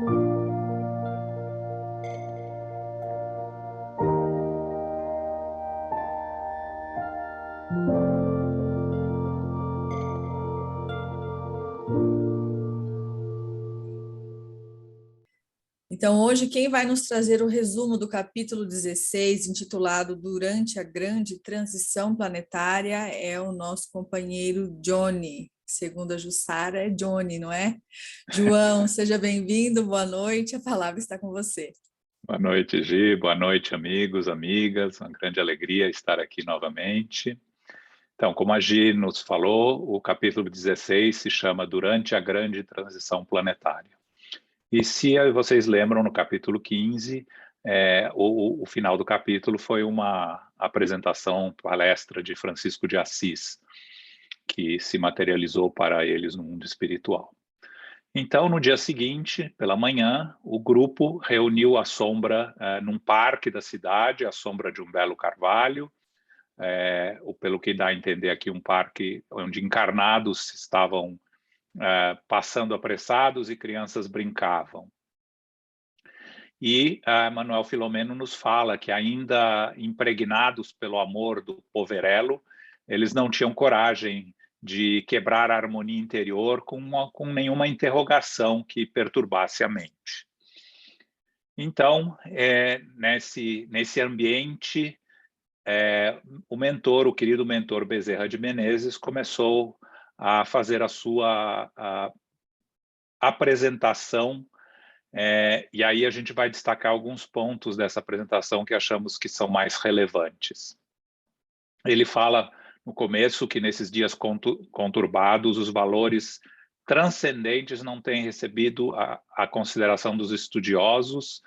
Então, hoje, quem vai nos trazer o resumo do capítulo 16, intitulado Durante a Grande Transição Planetária, é o nosso companheiro Johnny. Segundo a Jussara, é Johnny, não é? João, seja bem-vindo, boa noite, a palavra está com você. Boa noite, Gi, boa noite, amigos, amigas, uma grande alegria estar aqui novamente. Então, como a Gi nos falou, o capítulo 16 se chama Durante a Grande Transição Planetária. E se vocês lembram, no capítulo 15, o final do capítulo foi uma apresentação, palestra de Francisco de Assis, que se materializou para eles no mundo espiritual. Então, no dia seguinte, pela manhã, o grupo reuniu à sombra, num parque da cidade, à sombra de um belo carvalho, pelo que dá a entender aqui, um parque onde encarnados estavam passando apressados e crianças brincavam. E Manuel Filomeno nos fala que, ainda impregnados pelo amor do poverello, eles não tinham coragem de quebrar a harmonia interior com nenhuma interrogação que perturbasse a mente. Então, nesse ambiente, o querido mentor Bezerra de Menezes, começou a fazer a sua apresentação, e aí a gente vai destacar alguns pontos dessa apresentação que achamos que são mais relevantes. Ele fala no começo que nesses dias conturbados, os valores transcendentes não têm recebido a consideração dos estudiosos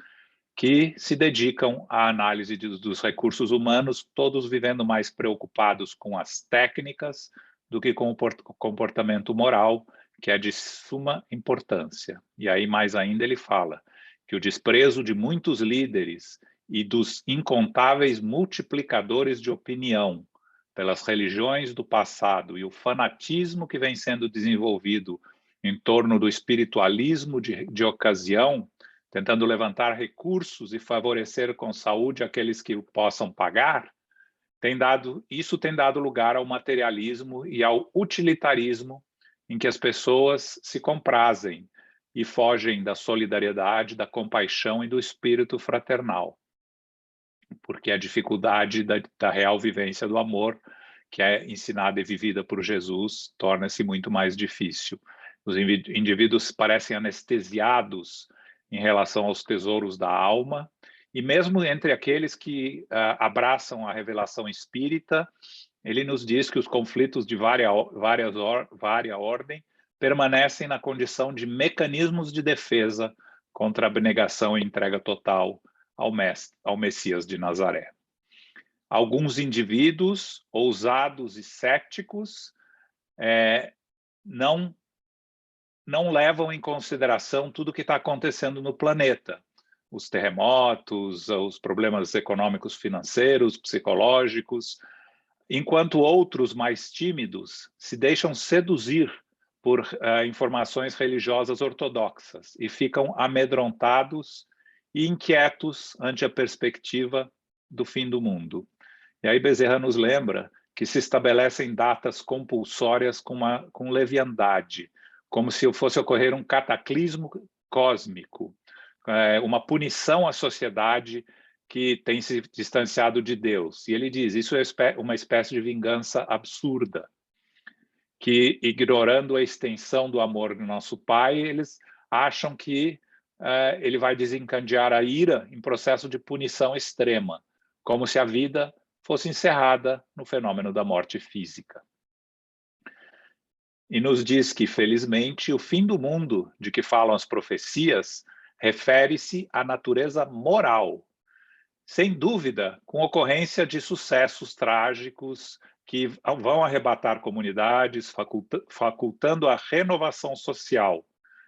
que se dedicam à análise dos recursos humanos, todos vivendo mais preocupados com as técnicas do que com o comportamento moral, que é de suma importância. E aí, mais ainda, ele fala que o desprezo de muitos líderes e dos incontáveis multiplicadores de opinião pelas religiões do passado e o fanatismo que vem sendo desenvolvido em torno do espiritualismo de ocasião, tentando levantar recursos e favorecer com saúde aqueles que o possam pagar, isso tem dado lugar ao materialismo e ao utilitarismo, em que as pessoas se comprazem e fogem da solidariedade, da compaixão e do espírito fraternal, porque a dificuldade da real vivência do amor, que é ensinada e vivida por Jesus, torna-se muito mais difícil. Os indivíduos parecem anestesiados em relação aos tesouros da alma, e mesmo entre aqueles que abraçam a revelação espírita, ele nos diz que os conflitos de várias ordem permanecem na condição de mecanismos de defesa contra a abnegação e entrega total ao Messias de Nazaré. Alguns indivíduos ousados e céticos não levam em consideração tudo o que está acontecendo no planeta, os terremotos, os problemas econômicos, financeiros, psicológicos, enquanto outros mais tímidos se deixam seduzir por informações religiosas ortodoxas e ficam amedrontados e inquietos ante a perspectiva do fim do mundo. E aí Bezerra nos lembra que se estabelecem datas compulsórias com leviandade, como se fosse ocorrer um cataclismo cósmico, uma punição à sociedade que tem se distanciado de Deus. E ele diz, isso é uma espécie de vingança absurda, que, ignorando a extensão do amor do nosso Pai, eles acham que ele vai desencadear a ira em processo de punição extrema, como se a vida fosse encerrada no fenômeno da morte física. E nos diz que, felizmente, o fim do mundo de que falam as profecias refere-se à natureza moral, sem dúvida, com ocorrência de sucessos trágicos que vão arrebatar comunidades, facultando a renovação social,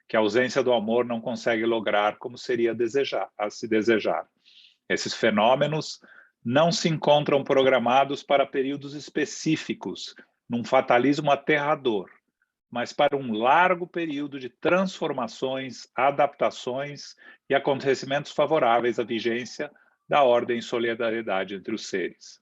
que a ausência do amor não consegue lograr como seria a se desejar. Esses fenômenos não se encontram programados para períodos específicos, num fatalismo aterrador, mas para um largo período de transformações, adaptações e acontecimentos favoráveis à vigência da ordem e solidariedade entre os seres.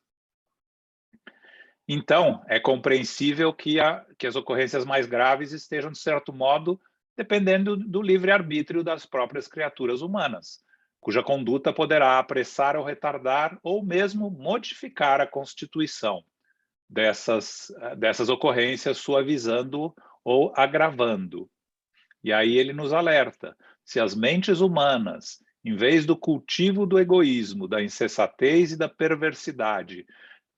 Então, é compreensível que as ocorrências mais graves estejam, de certo modo, dependendo do livre-arbítrio das próprias criaturas humanas, cuja conduta poderá apressar ou retardar, ou mesmo modificar a constituição dessas ocorrências, suavizando ou agravando. E aí ele nos alerta: se as mentes humanas, em vez do cultivo do egoísmo, da insensatez e da perversidade,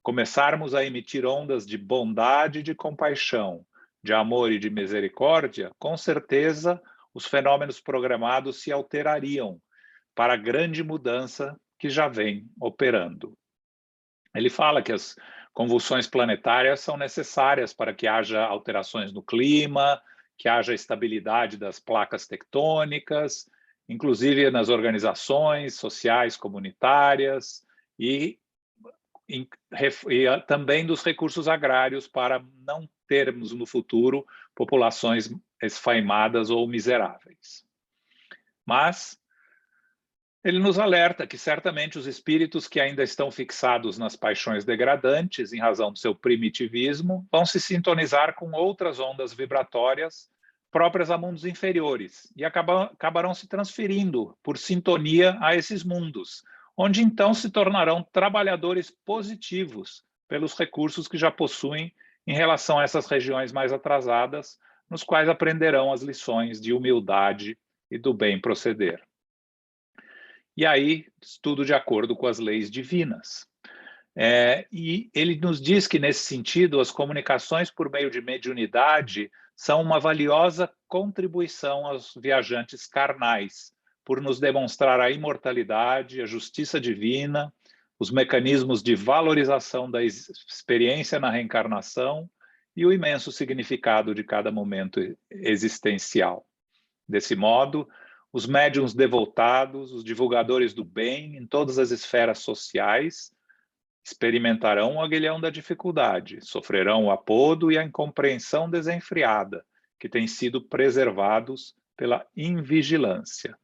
começarmos a emitir ondas de bondade e de compaixão, de amor e de misericórdia, com certeza os fenômenos programados se alterariam para a grande mudança que já vem operando. Ele fala que as convulsões planetárias são necessárias para que haja alterações no clima, que haja estabilidade das placas tectônicas, inclusive nas organizações sociais comunitárias e também dos recursos agrários, para não termos no futuro populações esfaimadas ou miseráveis. Mas ele nos alerta que certamente os espíritos que ainda estão fixados nas paixões degradantes, em razão do seu primitivismo, vão se sintonizar com outras ondas vibratórias próprias a mundos inferiores e acabarão se transferindo por sintonia a esses mundos, onde então se tornarão trabalhadores positivos pelos recursos que já possuem em relação a essas regiões mais atrasadas, nos quais aprenderão as lições de humildade e do bem proceder. E aí, tudo de acordo com as leis divinas. E ele nos diz que, nesse sentido, as comunicações por meio de mediunidade são uma valiosa contribuição aos viajantes carnais, por nos demonstrar a imortalidade, a justiça divina, os mecanismos de valorização da experiência na reencarnação e o imenso significado de cada momento existencial. Desse modo, os médiuns devotados, os divulgadores do bem em todas as esferas sociais, experimentarão o aguilhão da dificuldade, sofrerão o apodo e a incompreensão desenfreada, que têm sido preservados pela invigilância.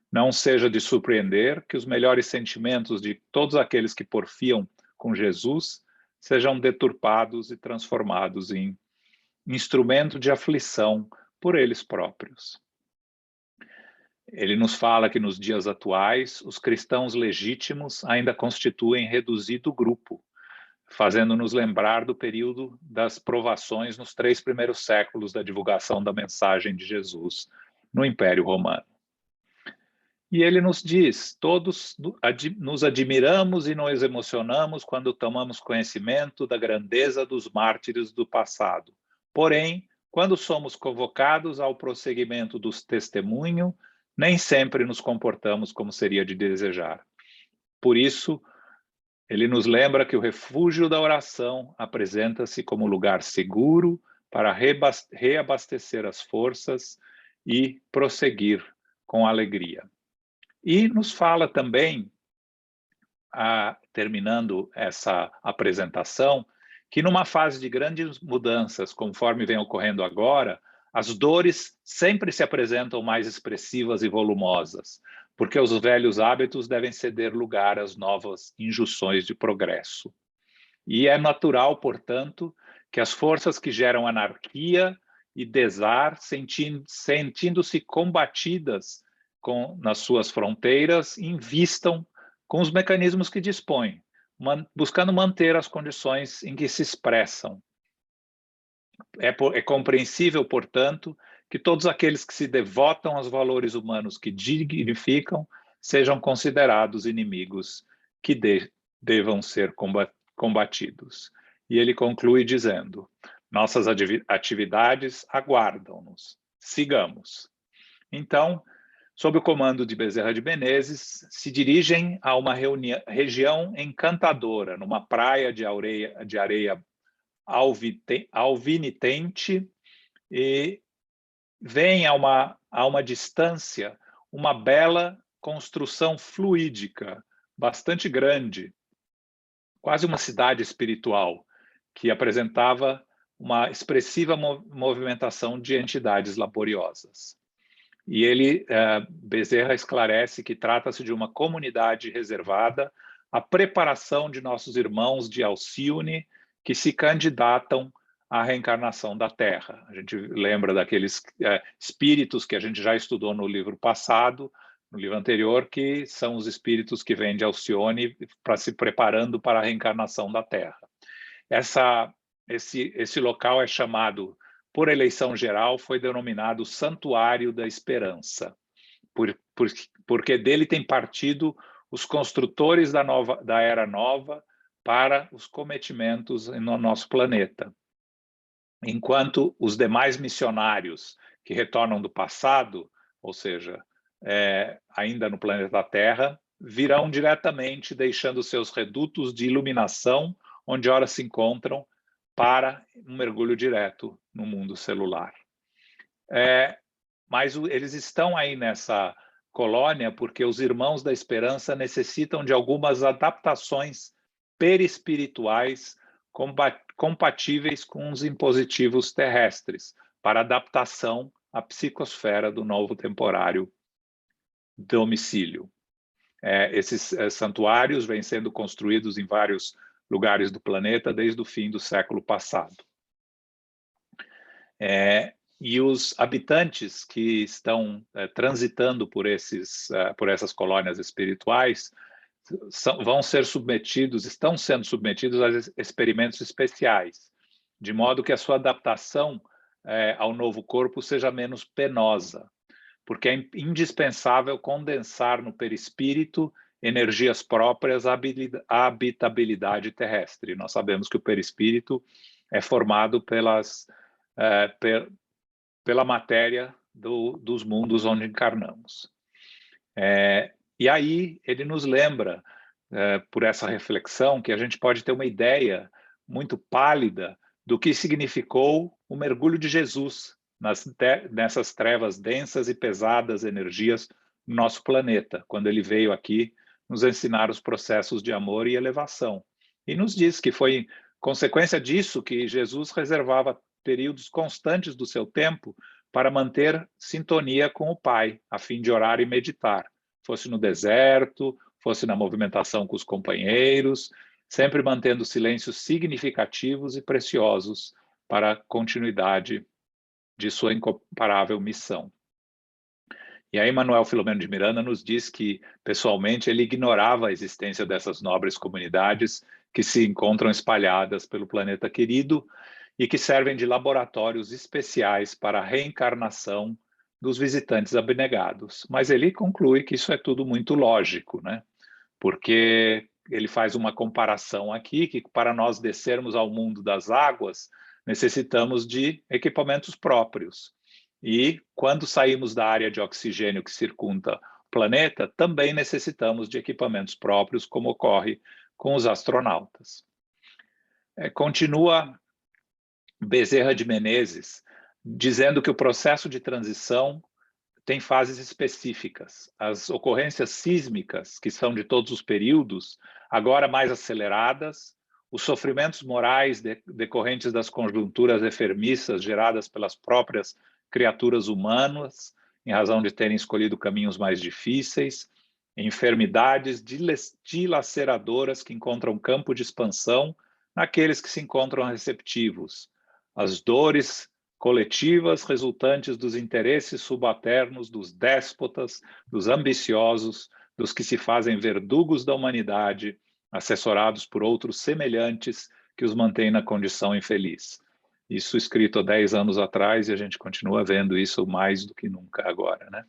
Não seja de surpreender que os melhores sentimentos de todos aqueles que porfiam com Jesus sejam deturpados e transformados em instrumento de aflição por eles próprios. Ele nos fala que nos dias atuais, os cristãos legítimos ainda constituem reduzido grupo, fazendo-nos lembrar do período das provações nos 3 primeiros séculos da divulgação da mensagem de Jesus no Império Romano. E ele nos diz: todos nos admiramos e nos emocionamos quando tomamos conhecimento da grandeza dos mártires do passado. Porém, quando somos convocados ao prosseguimento do testemunho, nem sempre nos comportamos como seria de desejar. Por isso, ele nos lembra que o refúgio da oração apresenta-se como lugar seguro para reabastecer as forças e prosseguir com alegria. E nos fala também, terminando essa apresentação, que numa fase de grandes mudanças, conforme vem ocorrendo agora, as dores sempre se apresentam mais expressivas e volumosas, porque os velhos hábitos devem ceder lugar às novas injunções de progresso. E é natural, portanto, que as forças que geram anarquia e desar, sentindo-se combatidas nas suas fronteiras, invistam com os mecanismos que dispõem, buscando manter as condições em que se expressam. É compreensível, portanto, que todos aqueles que se devotam aos valores humanos que dignificam sejam considerados inimigos que devam ser combatidos. E ele conclui dizendo: nossas atividades aguardam-nos, sigamos. Então, sob o comando de Bezerra de Menezes, se dirigem a uma região encantadora, numa praia de areia alvinitente, e vem a uma distância uma bela construção fluídica, bastante grande, quase uma cidade espiritual, que apresentava uma expressiva movimentação de entidades laboriosas. E ele, Bezerra, esclarece que trata-se de uma comunidade reservada à preparação de nossos irmãos de Alcione que se candidatam à reencarnação da Terra. A gente lembra daqueles espíritos que a gente já estudou no livro passado, no livro anterior, que são os espíritos que vêm de Alcione para se preparando para a reencarnação da Terra. Esse local é chamado, por eleição geral, foi denominado Santuário da Esperança, porque dele tem partido os construtores da Era Nova para os cometimentos no nosso planeta. Enquanto os demais missionários que retornam do passado, ou seja, ainda no planeta Terra, virão diretamente deixando seus redutos de iluminação, onde ora se encontram, para um mergulho direto no mundo celular. Mas eles estão aí nessa colônia porque os irmãos da esperança necessitam de algumas adaptações perispirituais compatíveis com os impositivos terrestres para adaptação à psicosfera do novo temporário domicílio. Esses santuários vêm sendo construídos em vários lugares do planeta desde o fim do século passado. E os habitantes que estão transitando por essas colônias espirituais estão sendo submetidos a experimentos especiais, de modo que a sua adaptação ao novo corpo seja menos penosa, porque é indispensável condensar no perispírito energias próprias à habitabilidade terrestre. Nós sabemos que o perispírito é formado pela matéria dos mundos onde encarnamos. E aí ele nos lembra, por essa reflexão, que a gente pode ter uma ideia muito pálida do que significou o mergulho de Jesus nessas trevas densas e pesadas energias no nosso planeta, quando ele veio aqui nos ensinar os processos de amor e elevação. E nos diz que foi consequência disso que Jesus reservava períodos constantes do seu tempo para manter sintonia com o Pai, a fim de orar e meditar, fosse no deserto, fosse na movimentação com os companheiros, sempre mantendo silêncios significativos e preciosos para a continuidade de sua incomparável missão. E aí Manuel Filomeno de Miranda nos diz que, pessoalmente, ele ignorava a existência dessas nobres comunidades que se encontram espalhadas pelo planeta querido e que servem de laboratórios especiais para a reencarnação dos visitantes abnegados. Mas ele conclui que isso é tudo muito lógico, né? Porque ele faz uma comparação aqui, que para nós descermos ao mundo das águas, necessitamos de equipamentos próprios. E quando saímos da área de oxigênio que circunda o planeta, também necessitamos de equipamentos próprios, como ocorre com os astronautas. Continua Bezerra de Menezes, dizendo que o processo de transição tem fases específicas. As ocorrências sísmicas, que são de todos os períodos, agora mais aceleradas, os sofrimentos morais decorrentes das conjunturas enfermiças geradas pelas próprias criaturas humanas, em razão de terem escolhido caminhos mais difíceis, enfermidades dilaceradoras que encontram campo de expansão naqueles que se encontram receptivos, as dores coletivas resultantes dos interesses subalternos dos déspotas, dos ambiciosos, dos que se fazem verdugos da humanidade, assessorados por outros semelhantes que os mantêm na condição infeliz. Isso escrito há 10 anos atrás e a gente continua vendo isso mais do que nunca agora, né?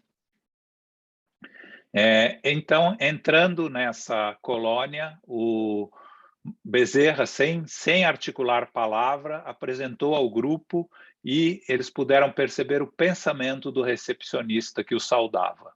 Então, entrando nessa colônia, o Bezerra, sem articular palavra, apresentou ao grupo e eles puderam perceber o pensamento do recepcionista que o saudava.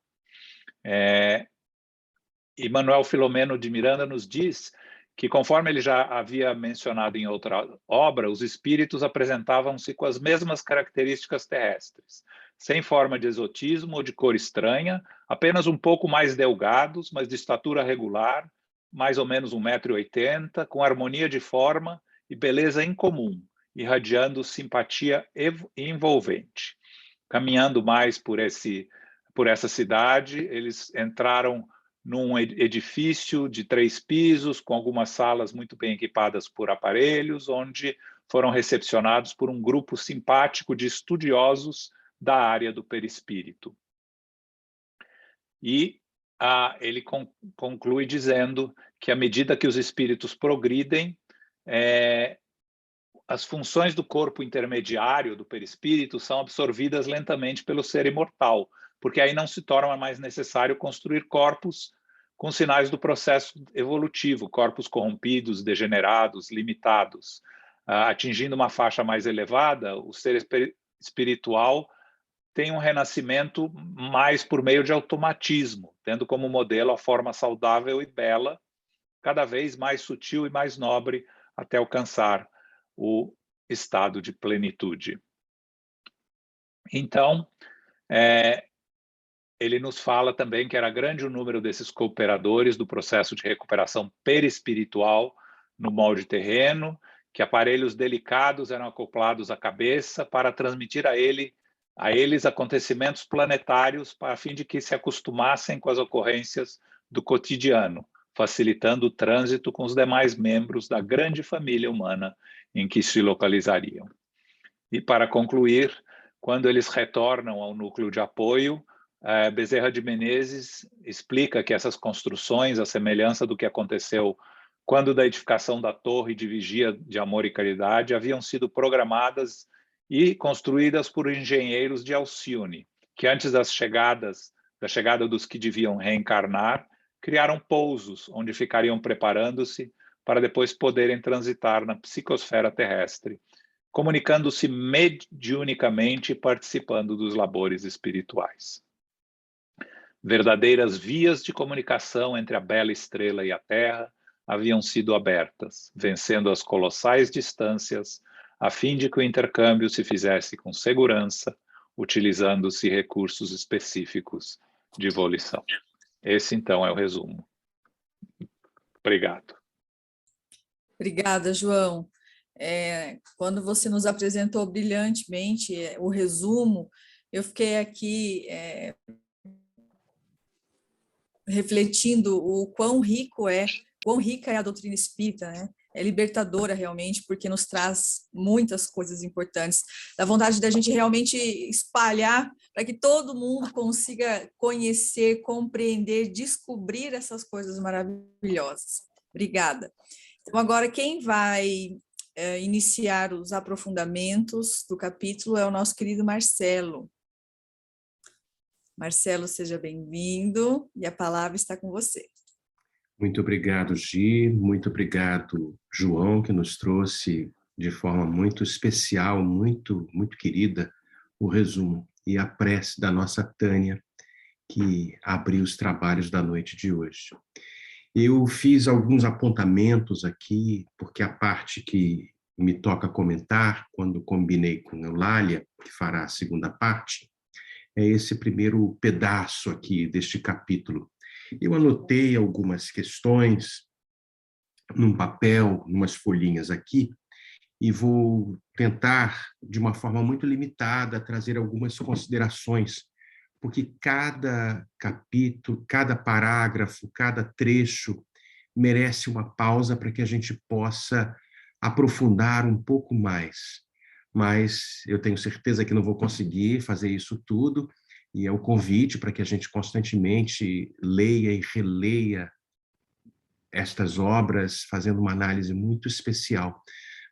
E Manuel Filomeno de Miranda nos diz que, conforme ele já havia mencionado em outra obra, os espíritos apresentavam-se com as mesmas características terrestres, sem forma de exotismo ou de cor estranha, apenas um pouco mais delgados, mas de estatura regular, mais ou menos 1,80 m, com harmonia de forma e beleza incomum, irradiando simpatia envolvente. Caminhando mais por essa cidade, eles entraram num edifício de 3 pisos, com algumas salas muito bem equipadas por aparelhos, onde foram recepcionados por um grupo simpático de estudiosos da área do perispírito. E ele conclui dizendo que, à medida que os espíritos progridem, as funções do corpo intermediário do perispírito são absorvidas lentamente pelo ser imortal, porque aí não se torna mais necessário construir corpos com sinais do processo evolutivo, corpos corrompidos, degenerados, limitados. Atingindo uma faixa mais elevada, o ser espiritual tem um renascimento mais por meio de automatismo, tendo como modelo a forma saudável e bela, cada vez mais sutil e mais nobre, até alcançar o estado de plenitude. Então, ele nos fala também que era grande o número desses cooperadores do processo de recuperação perispiritual no molde terreno, que aparelhos delicados eram acoplados à cabeça para transmitir a eles acontecimentos planetários, a fim de que se acostumassem com as ocorrências do cotidiano, facilitando o trânsito com os demais membros da grande família humana em que se localizariam. E, para concluir, quando eles retornam ao núcleo de apoio, Bezerra de Menezes explica que essas construções, à semelhança do que aconteceu quando da edificação da torre de vigia de amor e caridade, haviam sido programadas e construídas por engenheiros de Alcione, que antes da chegada dos que deviam reencarnar, criaram pousos onde ficariam preparando-se para depois poderem transitar na psicosfera terrestre, comunicando-se mediunicamente e participando dos labores espirituais. Verdadeiras vias de comunicação entre a bela estrela e a Terra haviam sido abertas, vencendo as colossais distâncias, a fim de que o intercâmbio se fizesse com segurança, utilizando-se recursos específicos de volição. Esse, então, é o resumo. Obrigado. Obrigada, João. Quando você nos apresentou brilhantemente o resumo, eu fiquei aqui refletindo o quão rica é a doutrina espírita, né? É libertadora realmente, porque nos traz muitas coisas importantes. Dá vontade da gente realmente espalhar para que todo mundo consiga conhecer, compreender, descobrir essas coisas maravilhosas. Obrigada. Então, agora quem vai iniciar os aprofundamentos do capítulo é o nosso querido Marcelo. Marcelo, seja bem-vindo e a palavra está com você. Muito obrigado, Gi. Muito obrigado, João, que nos trouxe de forma muito especial, muito querida, o resumo e a prece da nossa Tânia, que abriu os trabalhos da noite de hoje. Eu fiz alguns apontamentos aqui, porque a parte que me toca comentar, quando combinei com a Eulália, que fará a segunda parte, é esse primeiro pedaço aqui deste capítulo. Eu anotei algumas questões num papel, numas folhinhas aqui, e vou tentar, de uma forma muito limitada, trazer algumas considerações, porque cada capítulo, cada parágrafo, cada trecho merece uma pausa para que a gente possa aprofundar um pouco mais. Mas eu tenho certeza que não vou conseguir fazer isso tudo, e é o convite para que a gente constantemente leia e releia estas obras, fazendo uma análise muito especial.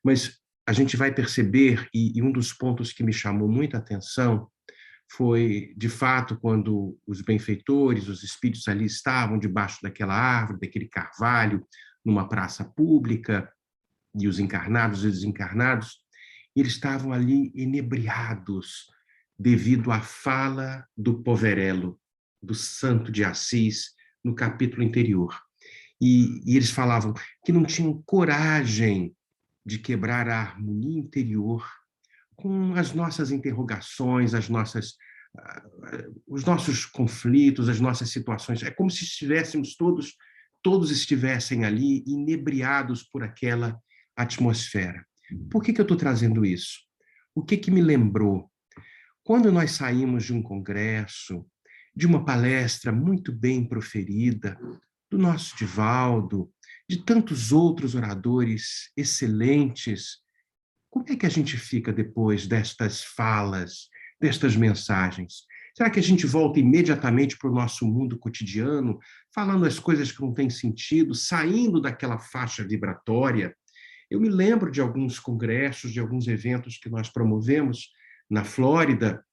Mas a gente vai perceber, e um dos pontos que me chamou muita atenção foi, de fato, quando os benfeitores, os espíritos ali estavam debaixo daquela árvore, daquele carvalho, numa praça pública, e os encarnados e desencarnados, eles estavam ali inebriados devido à fala do Poverello, do Santo de Assis, no capítulo anterior. E eles falavam que não tinham coragem de quebrar a harmonia interior com as nossas interrogações, os nossos conflitos, as nossas situações. É como se estivéssemos todos estivessem ali inebriados por aquela atmosfera. Por que eu estou trazendo isso? O que me lembrou? Quando nós saímos de um congresso, de uma palestra muito bem proferida, do nosso Divaldo, de tantos outros oradores excelentes, como é que a gente fica depois destas falas, destas mensagens? Será que a gente volta imediatamente para o nosso mundo cotidiano, falando as coisas que não têm sentido, saindo daquela faixa vibratória? Eu me lembro de alguns congressos, de alguns eventos que nós promovemos na Flórida,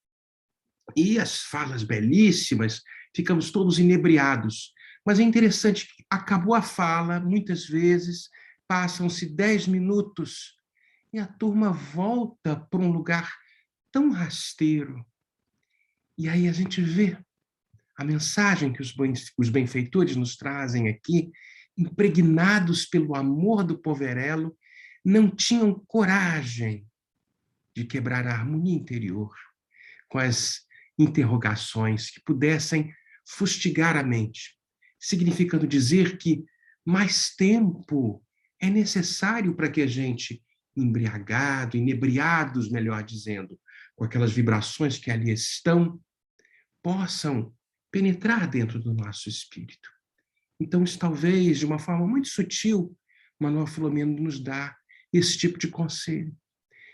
e as falas belíssimas, ficamos todos inebriados. Mas é interessante que acabou a fala, muitas vezes, passam-se 10 minutos, e a turma volta para um lugar tão rasteiro. E aí a gente vê a mensagem que os benfeitores nos trazem aqui, impregnados pelo amor do poverello, não tinham coragem de quebrar a harmonia interior com as interrogações que pudessem fustigar a mente, significando dizer que mais tempo é necessário para que a gente, inebriados, melhor dizendo, com aquelas vibrações que ali estão, possam penetrar dentro do nosso espírito. Então, isso talvez, de uma forma muito sutil, Manuel Filomeno nos dá esse tipo de conselho.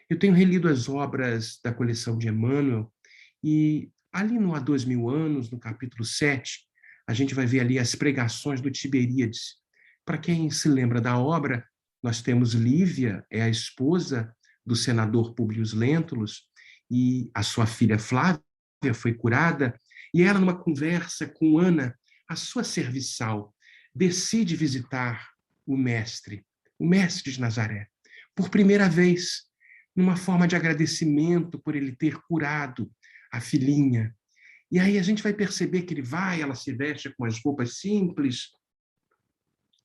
Eu tenho relido as obras da coleção de Emmanuel e ali no Há 2000 anos, no capítulo 7, a gente vai ver ali as pregações do Tiberíades. Para quem se lembra da obra, nós temos Lívia, é a esposa do senador Publius Lentulus, e a sua filha Flávia foi curada, e ela, numa conversa com Ana, a sua serviçal, decide visitar o mestre de Nazaré, por primeira vez, numa forma de agradecimento por ele ter curado a filhinha. E aí a gente vai perceber que ele vai, ela se veste com as roupas simples,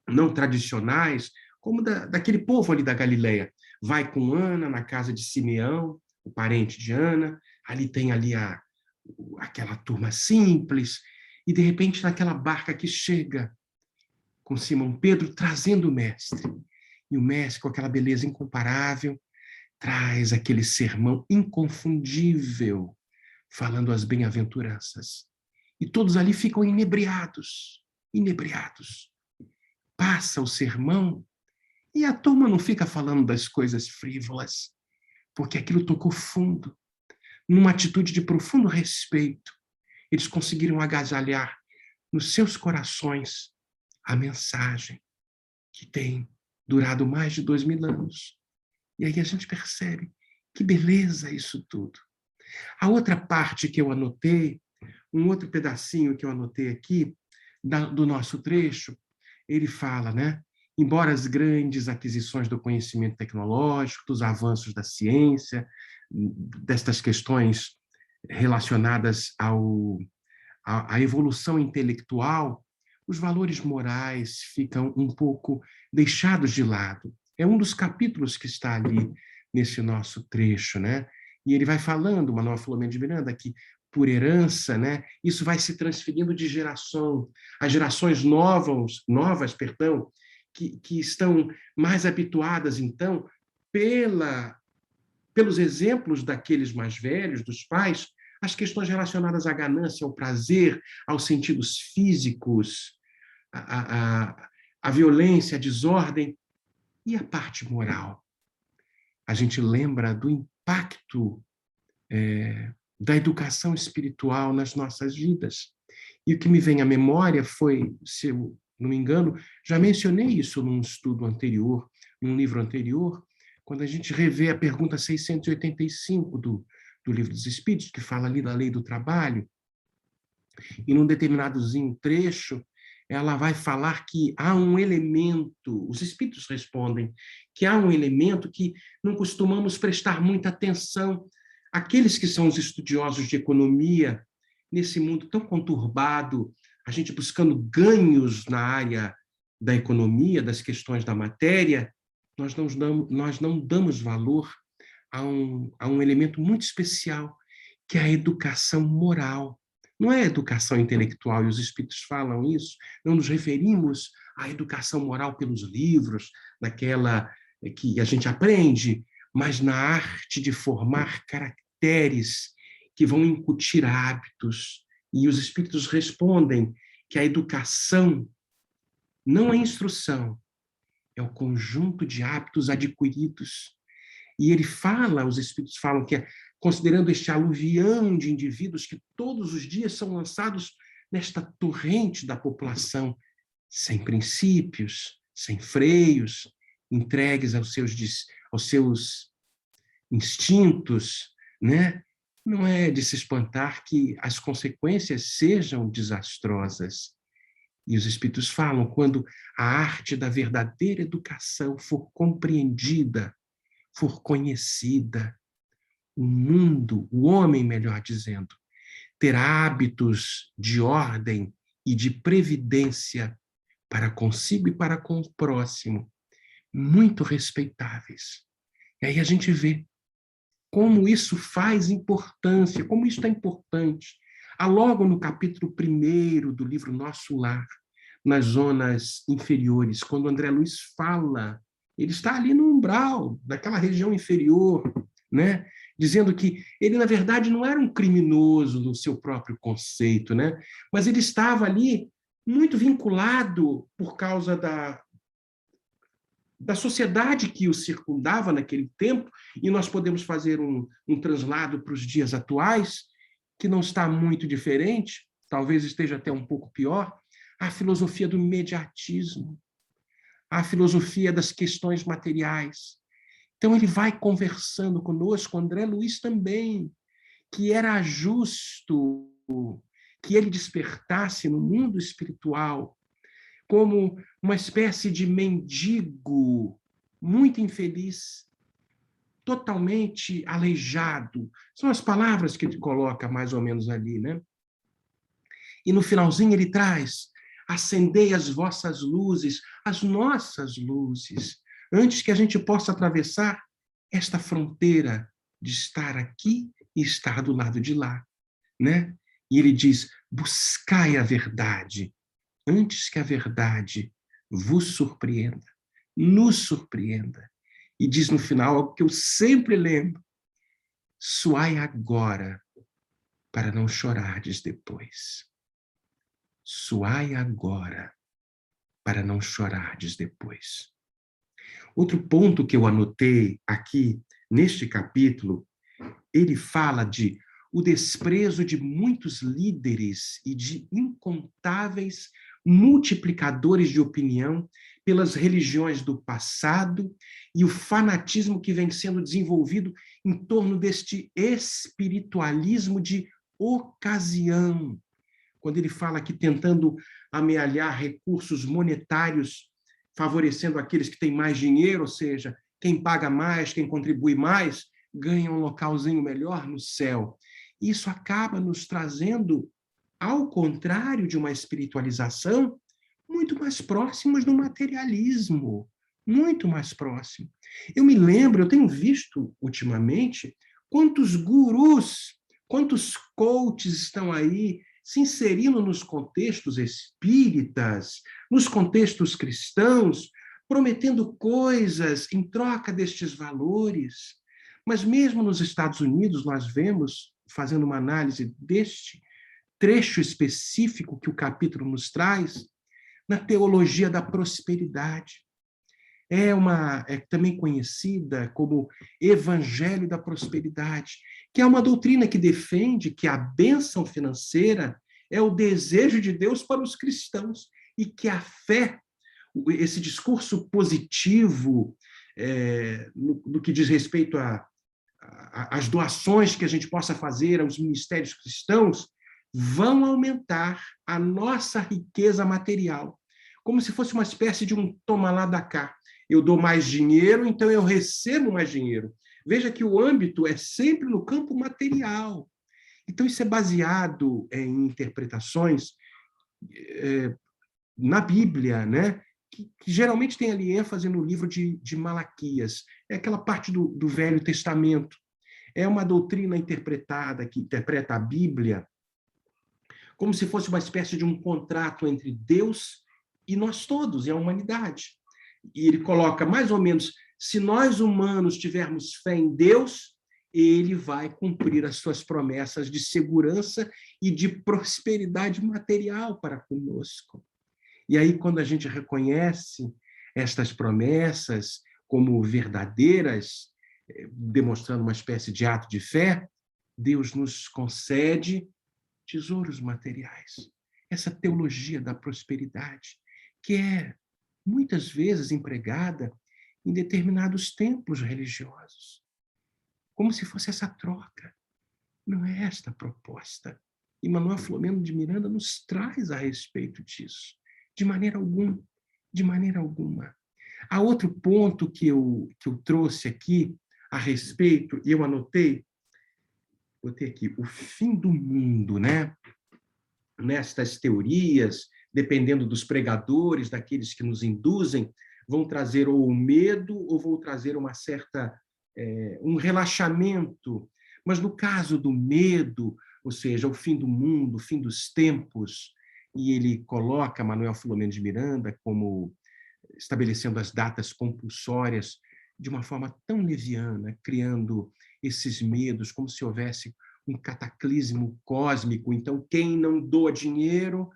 não tradicionais, como daquele povo ali da Galileia. Vai com Ana na casa de Simeão, o parente de Ana, ali tem ali aquela turma simples, e de repente naquela barca que chega com Simão Pedro trazendo o mestre. E o mestre, com aquela beleza incomparável, traz aquele sermão inconfundível, falando as bem-aventuranças. E todos ali ficam inebriados. Passa o sermão e a turma não fica falando das coisas frívolas, porque aquilo tocou fundo, numa atitude de profundo respeito. Eles conseguiram agasalhar nos seus corações a mensagem que tem durado mais de 2000 anos. E aí a gente percebe que beleza isso tudo. A outra parte que eu anotei, um outro pedacinho que eu anotei aqui, do nosso trecho, ele fala, né? Embora as grandes aquisições do conhecimento tecnológico, dos avanços da ciência, destas questões relacionadas à evolução intelectual, os valores morais ficam um pouco deixados de lado. É um dos capítulos que está ali nesse nosso trecho, né? E ele vai falando, Manuel Filomeno de Miranda, que por herança, né, isso vai se transferindo de geração. As gerações novas, que estão mais habituadas, então, pelos exemplos daqueles mais velhos, dos pais, as questões relacionadas à ganância, ao prazer, aos sentidos físicos, a violência, a desordem, e a parte moral. A gente lembra do impacto da educação espiritual nas nossas vidas. E o que me vem à memória foi, se eu não me engano, já mencionei isso num estudo anterior, num livro anterior, quando a gente revê a pergunta 685 do Livro dos Espíritos, que fala ali da lei do trabalho, e num determinadozinho trecho, ela vai falar que há um elemento, os espíritos respondem, que há um elemento que não costumamos prestar muita atenção. Aqueles que são os estudiosos de economia, nesse mundo tão conturbado, a gente buscando ganhos na área da economia, das questões da matéria, nós não damos valor a um elemento muito especial, que é a educação moral. Não é a educação intelectual, e os espíritos falam isso, não nos referimos à educação moral pelos livros, naquela que a gente aprende mas na arte de formar caracteres que vão incutir hábitos. E os espíritos respondem que a educação não é instrução, é o conjunto de hábitos adquiridos. E os espíritos falam que considerando este aluvião de indivíduos que todos os dias são lançados nesta torrente da população, sem princípios, sem freios, entregues aos seus instintos, né? Não é de se espantar que as consequências sejam desastrosas. E os espíritos falam, quando a arte da verdadeira educação for compreendida, for conhecida, o mundo, o homem, melhor dizendo, terá hábitos de ordem e de previdência para consigo e para com o próximo, muito respeitáveis. E aí a gente vê como isso faz importância, como isso é importante. Há logo no capítulo 1 do livro Nosso Lar, nas zonas inferiores, quando André Luiz fala, ele está ali no umbral daquela região inferior, né? Dizendo que ele, na verdade, não era um criminoso no seu próprio conceito, né? Mas ele estava ali muito vinculado por causa da sociedade que o circundava naquele tempo, e nós podemos fazer um translado para os dias atuais, que não está muito diferente, talvez esteja até um pouco pior, a filosofia do imediatismo, a filosofia das questões materiais. Então ele vai conversando conosco, André Luiz também, que era justo que ele despertasse no mundo espiritual como uma espécie de mendigo muito infeliz, totalmente aleijado. São as palavras que ele coloca mais ou menos ali, né? E no finalzinho ele traz: acendei as vossas luzes, as nossas luzes, antes que a gente possa atravessar esta fronteira de estar aqui e estar do lado de lá, né? E ele diz: buscai a verdade, antes que a verdade vos surpreenda, nos surpreenda. E diz no final algo que eu sempre lembro: suai agora, para não chorardes depois. Suai agora, para não chorardes depois. Outro ponto que eu anotei aqui, neste capítulo, ele fala de o desprezo de muitos líderes e de incontáveis multiplicadores de opinião pelas religiões do passado e o fanatismo que vem sendo desenvolvido em torno deste espiritualismo de ocasião. Quando ele fala aqui tentando amealhar recursos monetários, favorecendo aqueles que têm mais dinheiro, ou seja, quem paga mais, quem contribui mais, ganha um localzinho melhor no céu. Isso acaba nos trazendo, ao contrário de uma espiritualização, muito mais próximos do materialismo, muito mais próximo. Eu me lembro, eu tenho visto ultimamente, quantos gurus, quantos coaches estão aí se inserindo nos contextos espíritas, nos contextos cristãos, prometendo coisas em troca destes valores. Mas mesmo nos Estados Unidos, nós vemos, fazendo uma análise deste trecho específico que o capítulo nos traz, na teologia da prosperidade. É também conhecida como Evangelho da Prosperidade, que é uma doutrina que defende que a bênção financeira é o desejo de Deus para os cristãos e que a fé, esse discurso positivo no que diz respeito às doações que a gente possa fazer aos ministérios cristãos, vão aumentar a nossa riqueza material, como se fosse uma espécie de um toma lá da cá. Eu dou mais dinheiro, então eu recebo mais dinheiro. Veja que o âmbito é sempre no campo material. Então, isso é baseado em interpretações na Bíblia, né? que geralmente tem ali ênfase no livro de Malaquias. É aquela parte do Velho Testamento. É uma doutrina interpretada, que interpreta a Bíblia como se fosse uma espécie de um contrato entre Deus e nós todos, e a humanidade. E ele coloca mais ou menos Se nós humanos tivermos fé em Deus, ele vai cumprir as suas promessas de segurança e de prosperidade material para conosco. E aí, quando a gente reconhece estas promessas como verdadeiras, demonstrando uma espécie de ato de fé, Deus nos concede tesouros materiais. Essa teologia da prosperidade, que é muitas vezes empregada em determinados templos religiosos, como se fosse essa troca. Não é esta a proposta. E Manuel Filomeno de Miranda nos traz a respeito disso. De maneira alguma. De maneira alguma. Há outro ponto que eu trouxe aqui a respeito, e eu anotei, botei aqui, o fim do mundo, né? Nestas teorias, dependendo dos pregadores, daqueles que nos induzem, vão trazer ou o medo ou vão trazer uma certa um relaxamento. Mas no caso do medo, ou seja, o fim do mundo, o fim dos tempos, e ele coloca Manuel Filomeno de Miranda como estabelecendo as datas compulsórias de uma forma tão leviana, criando esses medos, como se houvesse um cataclismo cósmico. Então, quem não doa dinheiro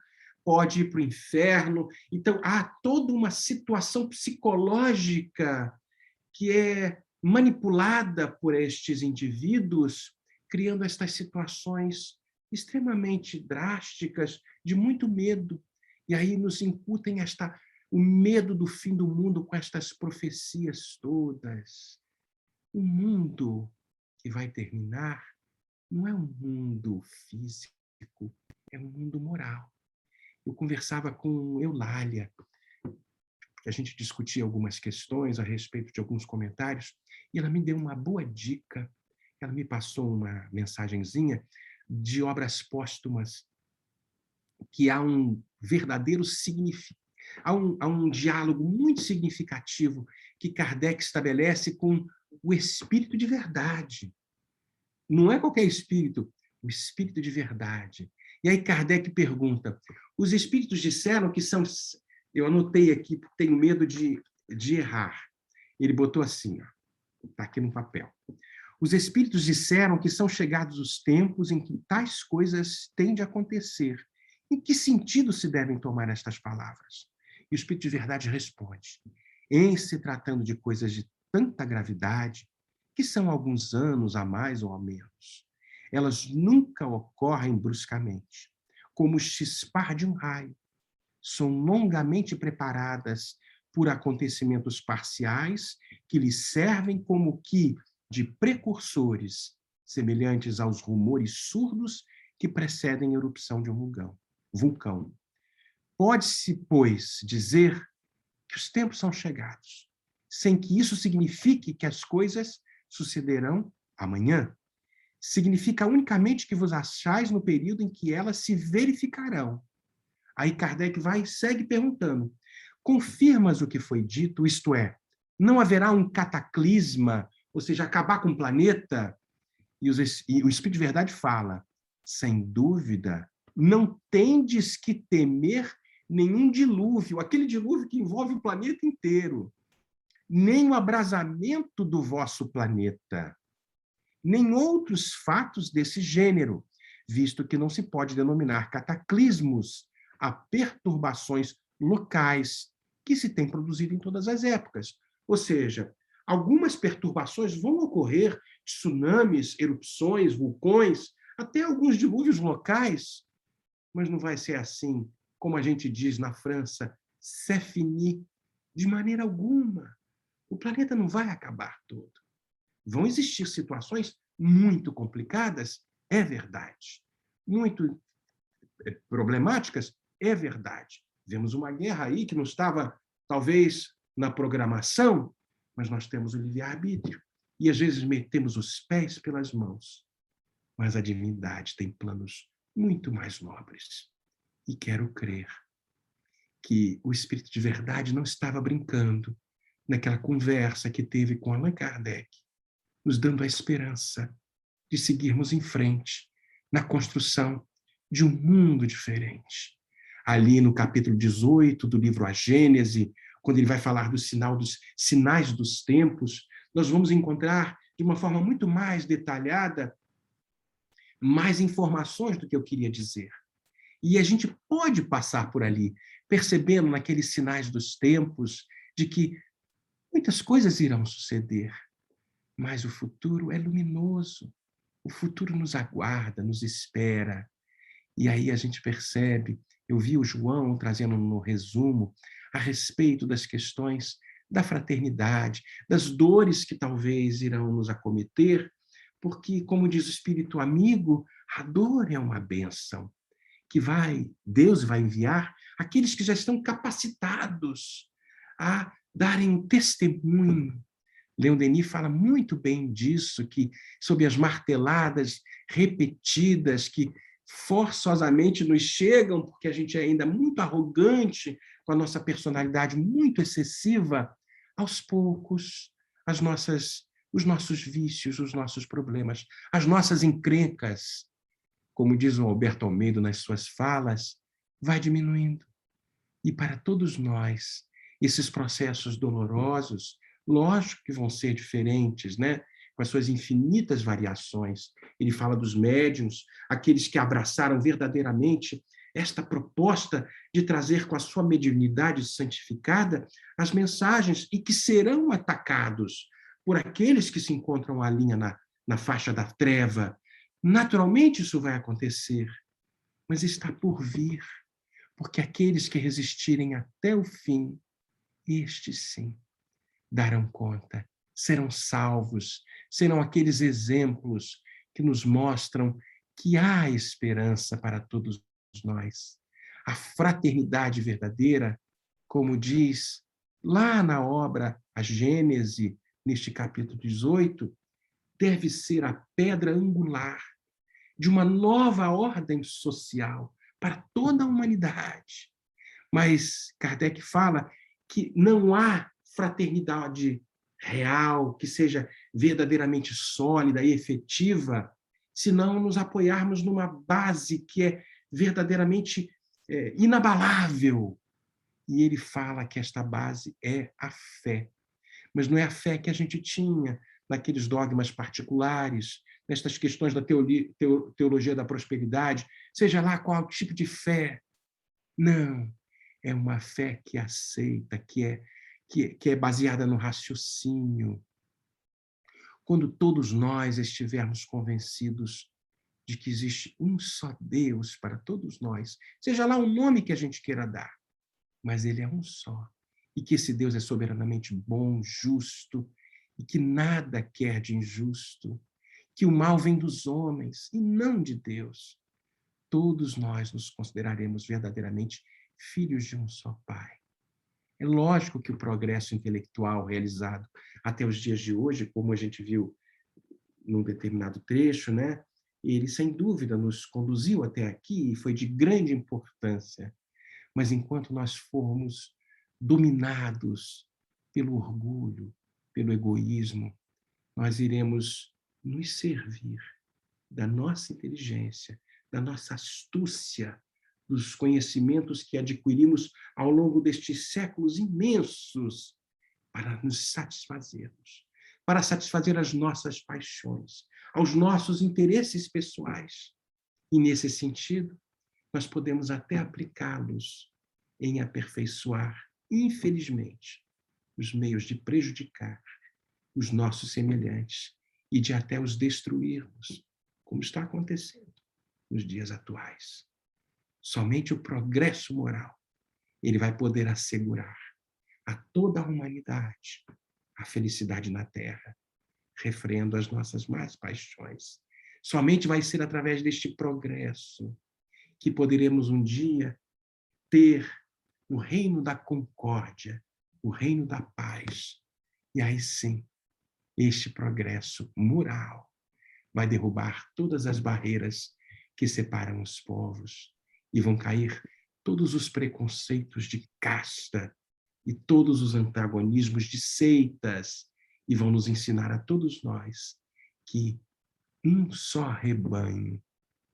pode ir para o inferno. Então, há toda uma situação psicológica que é manipulada por estes indivíduos, criando estas situações extremamente drásticas, de muito medo. E aí nos incutem o medo do fim do mundo com estas profecias todas. O mundo que vai terminar não é um mundo físico, é um mundo moral. Eu conversava com Eulália, a gente discutia algumas questões a respeito de alguns comentários, e ela me deu uma boa dica. Ela me passou uma mensagenzinha de obras póstumas, que há um verdadeiro significado, há um diálogo muito significativo que Kardec estabelece com o espírito de verdade. Não é qualquer espírito, o espírito de verdade. E aí Kardec pergunta, os espíritos disseram que são... Eu anotei aqui, porque tenho medo de errar. Ele botou assim, está aqui no papel. Os espíritos disseram que são chegados os tempos em que tais coisas têm de acontecer. Em que sentido se devem tomar estas palavras? E o espírito de verdade responde, em se tratando de coisas de tanta gravidade, que são alguns anos a mais ou a menos, elas nunca ocorrem bruscamente, como o chispar de um raio. São longamente preparadas por acontecimentos parciais que lhes servem como que de precursores, semelhantes aos rumores surdos que precedem a erupção de um vulcão. Pode-se, pois, dizer que os tempos são chegados, sem que isso signifique que as coisas sucederão amanhã. Significa unicamente que vos achais no período em que elas se verificarão. Aí Kardec segue perguntando, confirmas o que foi dito, isto é, não haverá um cataclisma, ou seja, acabar com o planeta? E o Espírito de Verdade fala, sem dúvida, não tendes que temer nenhum dilúvio, aquele dilúvio que envolve o planeta inteiro, nem o abrasamento do vosso planeta, nem outros fatos desse gênero, visto que não se pode denominar cataclismos a perturbações locais que se têm produzido em todas as épocas. Ou seja, algumas perturbações vão ocorrer, tsunamis, erupções, vulcões, até alguns dilúvios locais, mas não vai ser assim, como a gente diz na França, c'est fini, de maneira alguma. O planeta não vai acabar todo. Vão existir situações muito complicadas, é verdade. Muito problemáticas, é verdade. Vemos uma guerra aí que não estava, talvez, na programação, mas nós temos o livre-arbítrio. E, às vezes, metemos os pés pelas mãos. Mas a divindade tem planos muito mais nobres. E quero crer que o Espírito de Verdade não estava brincando naquela conversa que teve com Allan Kardec, nos dando a esperança de seguirmos em frente na construção de um mundo diferente. Ali no capítulo 18 do livro A Gênese, quando ele vai falar do sinal dos sinais dos tempos, nós vamos encontrar de uma forma muito mais detalhada mais informações do que eu queria dizer. E a gente pode passar por ali, percebendo naqueles sinais dos tempos de que muitas coisas irão suceder, mas o futuro é luminoso. O futuro nos aguarda, nos espera. E aí a gente percebe, eu vi o João trazendo no resumo a respeito das questões da fraternidade, das dores que talvez irão nos acometer, porque, como diz o Espírito amigo, a dor é uma bênção que Deus vai enviar aqueles que já estão capacitados a darem testemunho. Leon Denis fala muito bem disso, que sob as marteladas repetidas que forçosamente nos chegam, porque a gente é ainda muito arrogante, com a nossa personalidade muito excessiva, aos poucos, os nossos vícios, os nossos problemas, as nossas encrencas, como diz o Alberto Almeida nas suas falas, vai diminuindo. E para todos nós, esses processos dolorosos, lógico que vão ser diferentes, né? Com as suas infinitas variações. Ele fala dos médiuns, aqueles que abraçaram verdadeiramente esta proposta de trazer com a sua mediunidade santificada as mensagens e que serão atacados por aqueles que se encontram ali na faixa da treva. Naturalmente isso vai acontecer, mas está por vir, porque aqueles que resistirem até o fim, estes sim, darão conta, serão salvos, serão aqueles exemplos que nos mostram que há esperança para todos nós. A fraternidade verdadeira, como diz lá na obra A Gênese, neste capítulo 18, deve ser a pedra angular de uma nova ordem social para toda a humanidade. Mas Kardec fala que não há fraternidade real, que seja verdadeiramente sólida e efetiva, se não nos apoiarmos numa base que é verdadeiramente inabalável. E ele fala que esta base é a fé. Mas não é a fé que a gente tinha naqueles dogmas particulares, nestas questões da teologia da prosperidade, seja lá qual tipo de fé. Não, é uma fé que aceita, que é baseada no raciocínio. Quando todos nós estivermos convencidos de que existe um só Deus para todos nós, seja lá o nome que a gente queira dar, mas ele é um só, e que esse Deus é soberanamente bom, justo, e que nada quer de injusto, que o mal vem dos homens e não de Deus, todos nós nos consideraremos verdadeiramente filhos de um só Pai. É lógico que o progresso intelectual realizado até os dias de hoje, como a gente viu num determinado trecho, né, ele, sem dúvida, nos conduziu até aqui e foi de grande importância. Mas enquanto nós formos dominados pelo orgulho, pelo egoísmo, nós iremos nos servir da nossa inteligência, da nossa astúcia, dos conhecimentos que adquirimos ao longo destes séculos imensos para nos satisfazermos, para satisfazer as nossas paixões, aos nossos interesses pessoais. E, nesse sentido, nós podemos até aplicá-los em aperfeiçoar, infelizmente, os meios de prejudicar os nossos semelhantes e de até os destruirmos, como está acontecendo nos dias atuais. Somente o progresso moral ele vai poder assegurar a toda a humanidade a felicidade na Terra, refreando as nossas más paixões. Somente vai ser através deste progresso que poderemos um dia ter o reino da concórdia, o reino da paz. E aí sim, este progresso moral vai derrubar todas as barreiras que separam os povos e vão cair todos os preconceitos de casta e todos os antagonismos de seitas e vão nos ensinar a todos nós que um só rebanho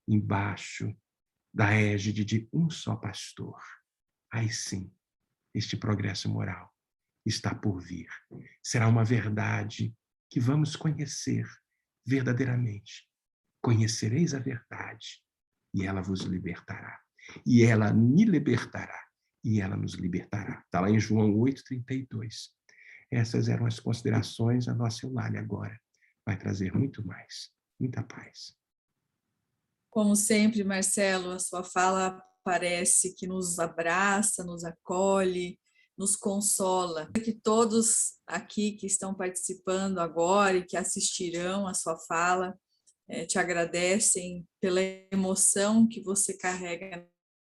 embaixo da égide de um só pastor. Aí sim, este progresso moral está por vir. Será uma verdade que vamos conhecer verdadeiramente. Conhecereis a verdade, e ela vos libertará. E ela me libertará, e ela nos libertará. Está lá em João 8:32. Essas eram as considerações. A nossa Eulália agora vai trazer muito mais. Muita paz. Como sempre, Marcelo, a sua fala parece que nos abraça, nos acolhe, nos consola. Que todos aqui que estão participando agora e que assistirão a sua fala te agradecem pela emoção que você carrega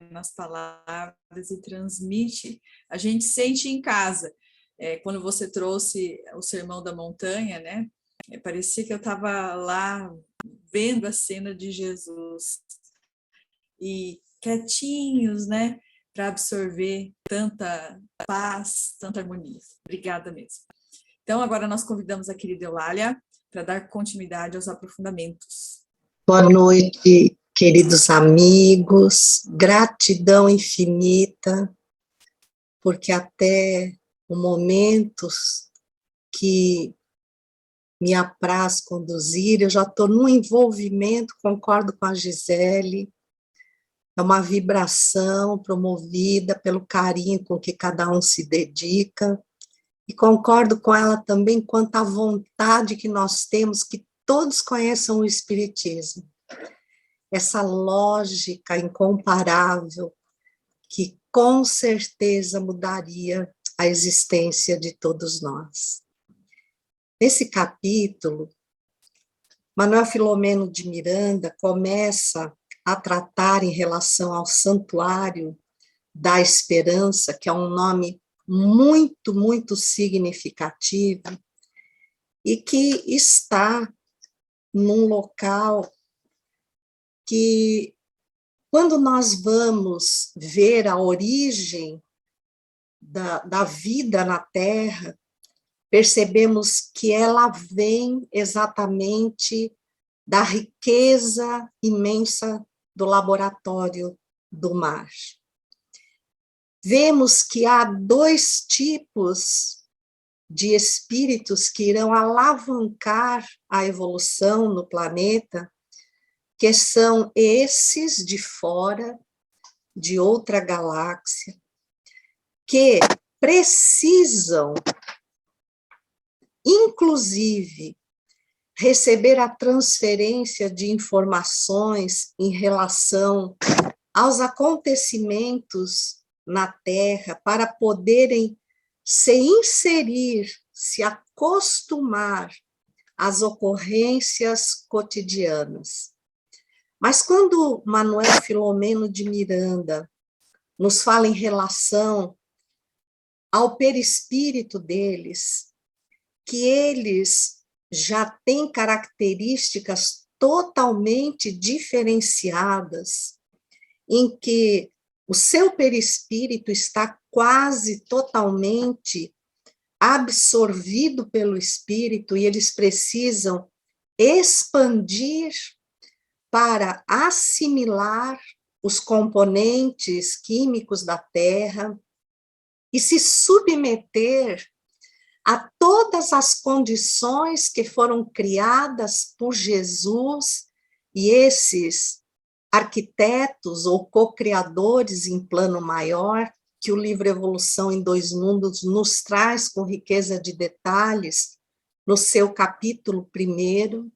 nas palavras e transmite. A gente sente em casa. Quando você trouxe o Sermão da Montanha, né? Parecia que eu estava lá vendo a cena de Jesus e quietinhos, né, para absorver tanta paz, tanta harmonia. Obrigada mesmo. Então, agora nós convidamos a querida Eulália para dar continuidade aos aprofundamentos. Boa noite, queridos amigos. Gratidão infinita, porque até o momento que me apraz conduzir, eu já estou num envolvimento, concordo com a Gisele, é uma vibração promovida pelo carinho com que cada um se dedica, e concordo com ela também quanto à vontade que nós temos que todos conheçam o Espiritismo. Essa lógica incomparável que com certeza mudaria a existência de todos nós. Nesse capítulo, Manuel Filomeno de Miranda começa a tratar em relação ao Santuário da Esperança, que é um nome muito, muito significativo, e que está num local que, quando nós vamos ver a origem da vida na Terra, percebemos que ela vem exatamente da riqueza imensa do laboratório do mar. Vemos que há dois tipos de espíritos que irão alavancar a evolução no planeta, que são esses de fora, de outra galáxia, que precisam, inclusive, receber a transferência de informações em relação aos acontecimentos na Terra, para poderem se inserir, se acostumar às ocorrências cotidianas. Mas quando Manuel Filomeno de Miranda nos fala em relação ao perispírito deles, que eles já têm características totalmente diferenciadas, em que o seu perispírito está quase totalmente absorvido pelo espírito e eles precisam expandir para assimilar os componentes químicos da Terra e se submeter a todas as condições que foram criadas por Jesus e esses arquitetos ou co-criadores em plano maior, que o livro Evolução em Dois Mundos nos traz com riqueza de detalhes no seu capítulo 1.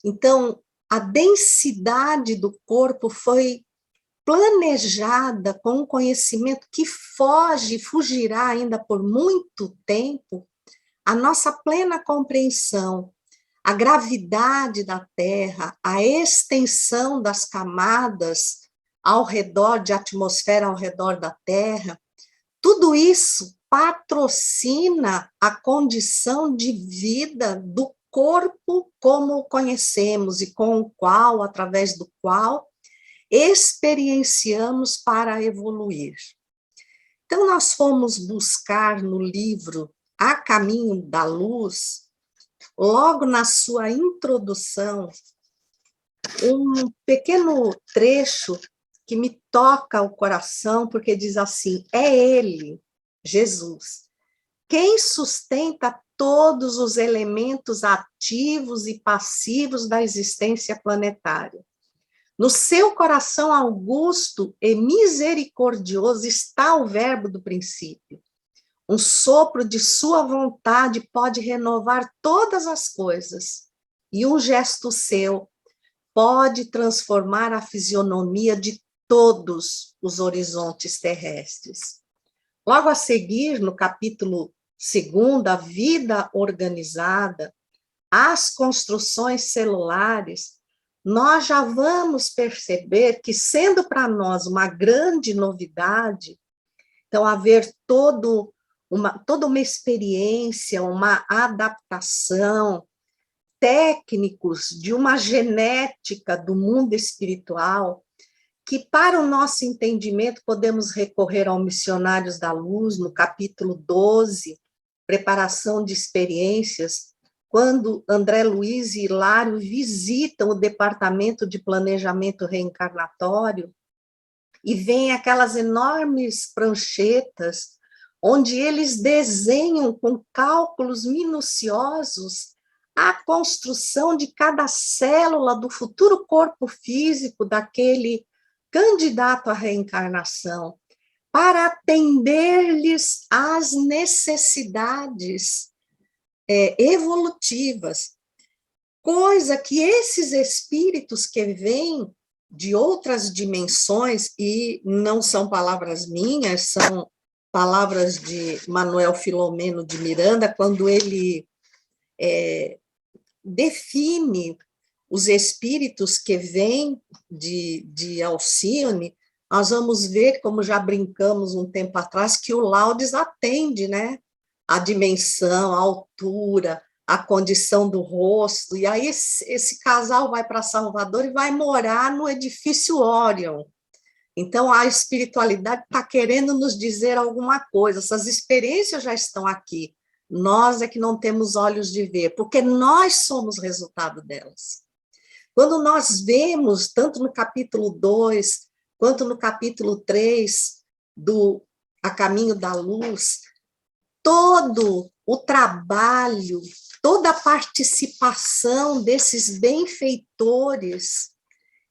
Então, a densidade do corpo foi planejada com um conhecimento que fugirá ainda por muito tempo a nossa plena compreensão, a gravidade da Terra, a extensão das camadas ao redor, de atmosfera ao redor da Terra, tudo isso patrocina a condição de vida do corpo como o conhecemos e com o qual, através do qual, experienciamos para evoluir. Então, nós fomos buscar no livro A Caminho da Luz, logo na sua introdução, um pequeno trecho que me toca o coração, porque diz assim: é Ele, Jesus, quem sustenta todos os elementos ativos e passivos da existência planetária. No seu coração augusto e misericordioso está o verbo do princípio. Um sopro de sua vontade pode renovar todas as coisas, e um gesto seu pode transformar a fisionomia de todos os horizontes terrestres. Logo a seguir, no capítulo 2, a vida organizada, as construções celulares, nós já vamos perceber que, sendo para nós uma grande novidade, então haver toda uma experiência, uma adaptação, técnicos de uma genética do mundo espiritual, que para o nosso entendimento podemos recorrer ao Missionários da Luz, no capítulo 12, preparação de experiências, quando André Luiz e Hilário visitam o Departamento de Planejamento Reencarnatório e veem aquelas enormes pranchetas onde eles desenham com cálculos minuciosos a construção de cada célula do futuro corpo físico daquele candidato à reencarnação, para atender-lhes às necessidades evolutivas, coisa que esses espíritos que vêm de outras dimensões, e não são palavras minhas, são palavras de Manuel Filomeno de Miranda, quando ele define os espíritos que vêm de Alcione, nós vamos ver, como já brincamos um tempo atrás, que o Laudes atende, né? A dimensão, a altura, a condição do rosto, e aí esse casal vai para Salvador e vai morar no edifício Orion. Então, a espiritualidade está querendo nos dizer alguma coisa, essas experiências já estão aqui, nós é que não temos olhos de ver, porque nós somos resultado delas. Quando nós vemos, tanto no capítulo 2, quanto no capítulo 3, do A Caminho da Luz, todo o trabalho, toda a participação desses benfeitores,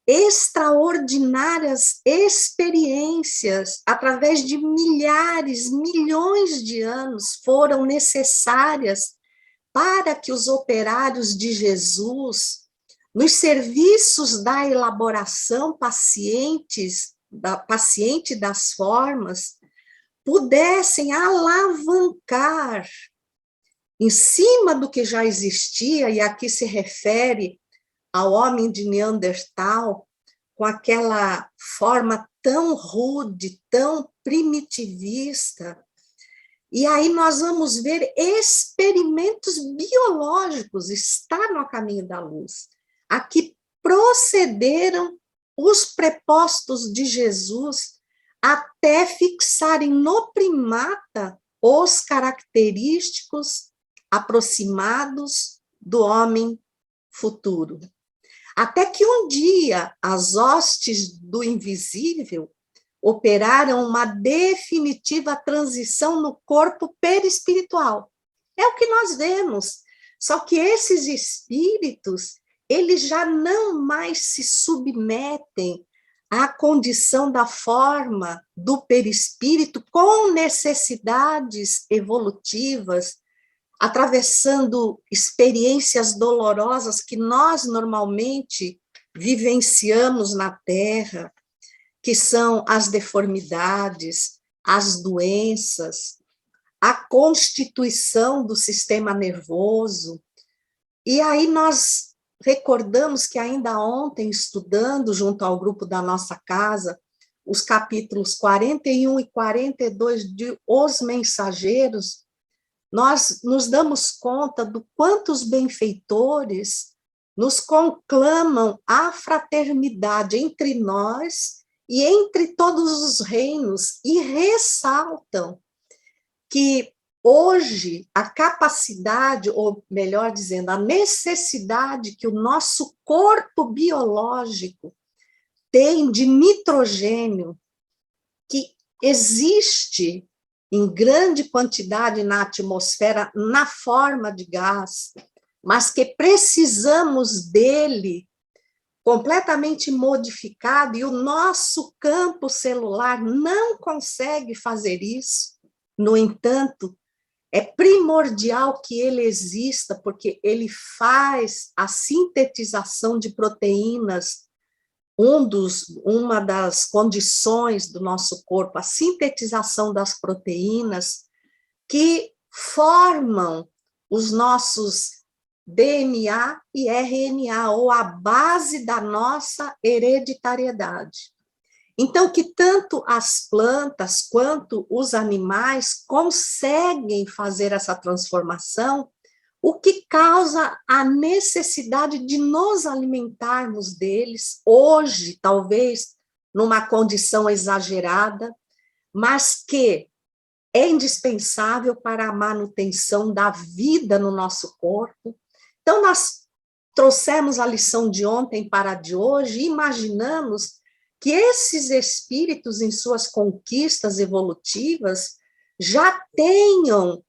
extraordinárias experiências, através de milhares, milhões de anos, foram necessárias para que os operários de Jesus, nos serviços da elaboração paciente das formas, pudessem alavancar em cima do que já existia, e aqui se refere ao homem de Neandertal, com aquela forma tão rude, tão primitivista. E aí nós vamos ver experimentos biológicos, está no Caminho da Luz. Aqui procederam os prepostos de Jesus até fixarem no primata os característicos aproximados do homem futuro. Até que um dia as hostes do invisível operaram uma definitiva transição no corpo perispiritual. É o que nós vemos. Só que esses espíritos, eles já não mais se submetem à condição da forma do perispírito com necessidades evolutivas, atravessando experiências dolorosas que nós normalmente vivenciamos na Terra, que são as deformidades, as doenças, a constituição do sistema nervoso. E aí nós recordamos que ainda ontem, estudando junto ao grupo da nossa casa, os capítulos 41 e 42 de Os Mensageiros, nós nos damos conta do quanto os benfeitores nos conclamam à fraternidade entre nós e entre todos os reinos, e ressaltam que hoje a capacidade, ou melhor dizendo, a necessidade que o nosso corpo biológico tem de nitrogênio, que existe em grande quantidade na atmosfera, na forma de gás, mas que precisamos dele completamente modificado, e o nosso campo celular não consegue fazer isso. No entanto, é primordial que ele exista, porque ele faz a sintetização de proteínas, uma das condições do nosso corpo, a sintetização das proteínas que formam os nossos DNA e RNA, ou a base da nossa hereditariedade. Então, que tanto as plantas quanto os animais conseguem fazer essa transformação, o que causa a necessidade de nos alimentarmos deles, hoje, talvez, numa condição exagerada, mas que é indispensável para a manutenção da vida no nosso corpo. Então, nós trouxemos a lição de ontem para a de hoje e imaginamos que esses espíritos, em suas conquistas evolutivas, já tenham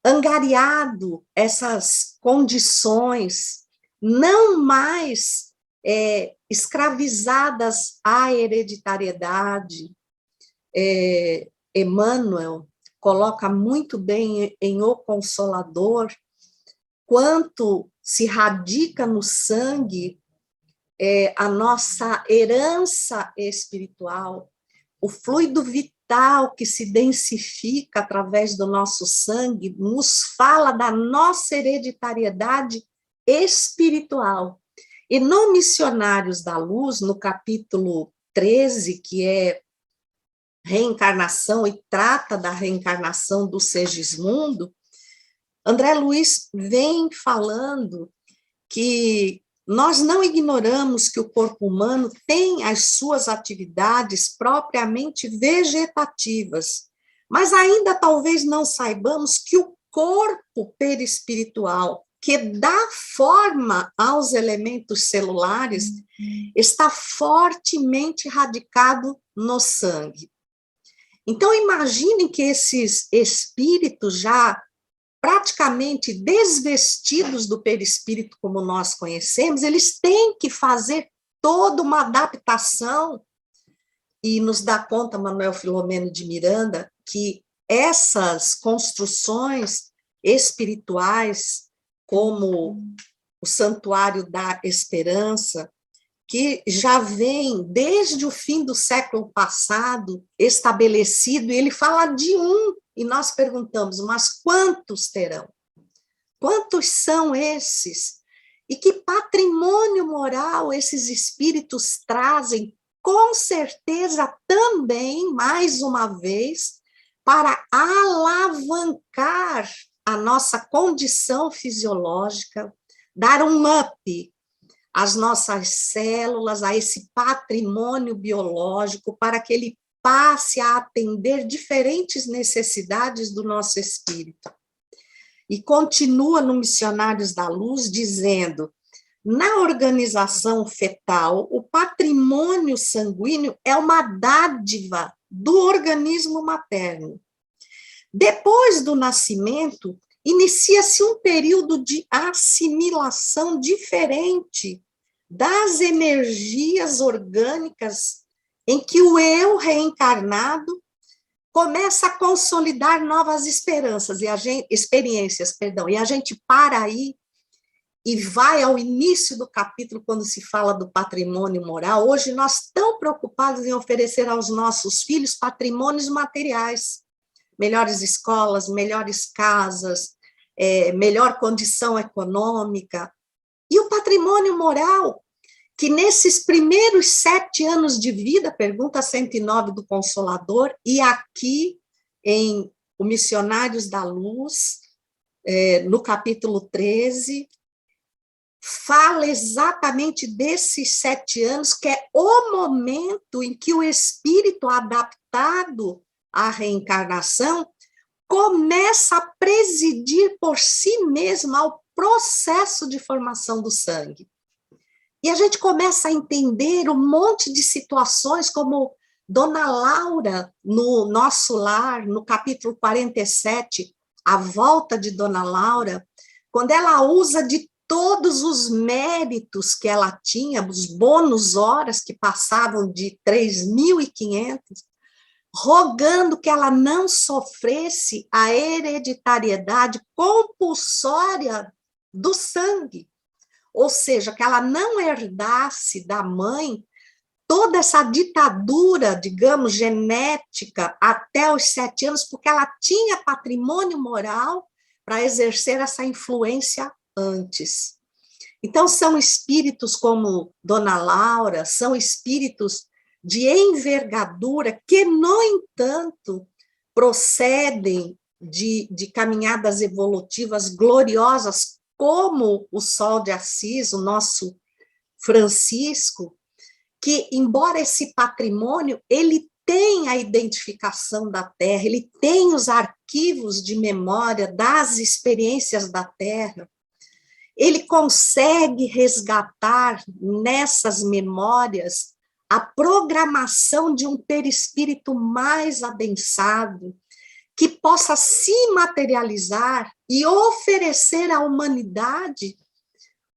angariado essas condições, não mais escravizadas à hereditariedade. Emmanuel coloca muito bem em O Consolador quanto se radica no sangue a nossa herança espiritual, o fluido vital que se densifica através do nosso sangue, nos fala da nossa hereditariedade espiritual. E no Missionários da Luz, no capítulo 13, que é reencarnação, e trata da reencarnação do Segismundo, André Luiz vem falando que nós não ignoramos que o corpo humano tem as suas atividades propriamente vegetativas, mas ainda talvez não saibamos que o corpo perispiritual, que dá forma aos elementos celulares, está fortemente radicado no sangue. Então, imaginem que esses espíritos já praticamente desvestidos do perispírito como nós conhecemos, eles têm que fazer toda uma adaptação, e nos dá conta Manuel Filomeno de Miranda que essas construções espirituais, como o Santuário da Esperança, que já vem desde o fim do século passado estabelecido, e ele fala de e nós perguntamos, mas quantos terão? Quantos são esses? E que patrimônio moral esses espíritos trazem, com certeza também, mais uma vez, para alavancar a nossa condição fisiológica, dar um up às nossas células, a esse patrimônio biológico, para que ele passe a atender diferentes necessidades do nosso espírito. E continua no Missionários da Luz dizendo: na organização fetal, o patrimônio sanguíneo é uma dádiva do organismo materno. Depois do nascimento, inicia-se um período de assimilação diferente das energias orgânicas, em que o eu reencarnado começa a consolidar novas experiências, e a gente para aí e vai ao início do capítulo, quando se fala do patrimônio moral. Hoje nós tão preocupados em oferecer aos nossos filhos patrimônios materiais, melhores escolas, melhores casas, melhor condição econômica, e o patrimônio moral, que nesses primeiros 7 anos de vida, pergunta 109 do Consolador, e aqui em O Missionários da Luz, no capítulo 13, fala exatamente desses 7 anos, que é o momento em que o espírito adaptado à reencarnação começa a presidir por si mesmo ao processo de formação do sangue. E a gente começa a entender um monte de situações, como Dona Laura, no Nosso Lar, no capítulo 47, A Volta de Dona Laura, quando ela usa de todos os méritos que ela tinha, os bônus horas que passavam de 3.500, rogando que ela não sofresse a hereditariedade compulsória do sangue, ou seja, que ela não herdasse da mãe toda essa ditadura, digamos, genética até os 7 anos, porque ela tinha patrimônio moral para exercer essa influência antes. Então, são espíritos como Dona Laura, são espíritos de envergadura que, no entanto, procedem de caminhadas evolutivas gloriosas, como o Sol de Assis, o nosso Francisco, que, embora esse patrimônio, ele tem a identificação da Terra, ele tem os arquivos de memória das experiências da Terra, ele consegue resgatar nessas memórias a programação de um perispírito mais adensado, que possa se materializar e oferecer à humanidade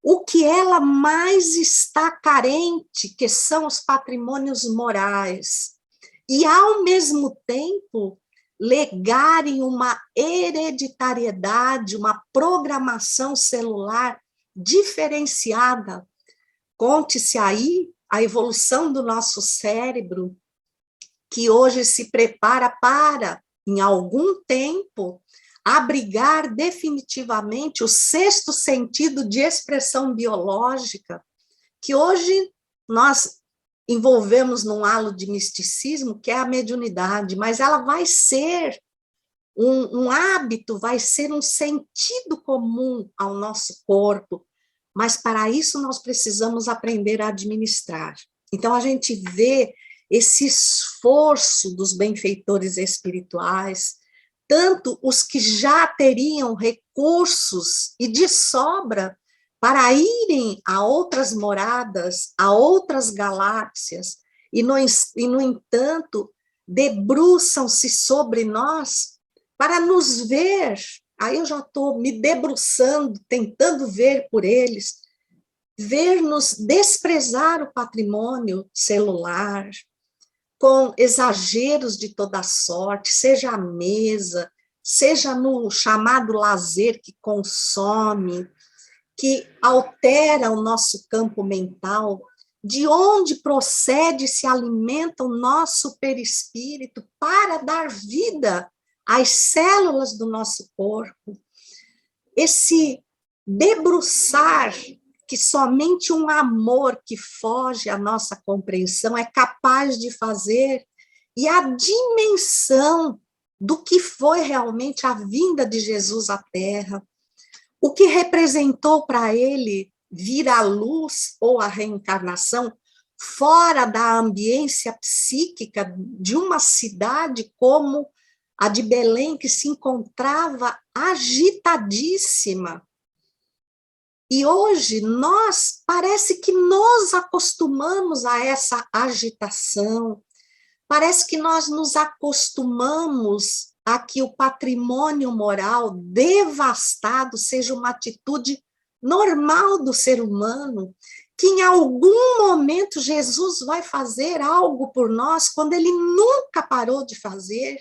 o que ela mais está carente, que são os patrimônios morais, e, ao mesmo tempo, legarem uma hereditariedade, uma programação celular diferenciada. Conte-se aí a evolução do nosso cérebro, que hoje se prepara para, em algum tempo, abrigar definitivamente o 6º sentido de expressão biológica, que hoje nós envolvemos num halo de misticismo, que é a mediunidade, mas ela vai ser um hábito, vai ser um sentido comum ao nosso corpo, mas para isso nós precisamos aprender a administrar. Então a gente vê esse esforço dos benfeitores espirituais, tanto os que já teriam recursos e de sobra para irem a outras moradas, a outras galáxias, e no entanto, debruçam-se sobre nós para nos ver. Aí eu já estou me debruçando, tentando ver por eles, ver-nos desprezar o patrimônio celular, com exageros de toda sorte, seja à mesa, seja no chamado lazer que consome, que altera o nosso campo mental, de onde procede e se alimenta o nosso perispírito para dar vida às células do nosso corpo. Esse debruçar que somente um amor que foge à nossa compreensão é capaz de fazer, e a dimensão do que foi realmente a vinda de Jesus à Terra, o que representou para ele vir à luz ou a reencarnação fora da ambiência psíquica de uma cidade como a de Belém, que se encontrava agitadíssima. E hoje nós, parece que nos acostumamos a essa agitação, parece que nós nos acostumamos a que o patrimônio moral devastado seja uma atitude normal do ser humano, que em algum momento Jesus vai fazer algo por nós, quando ele nunca parou de fazer,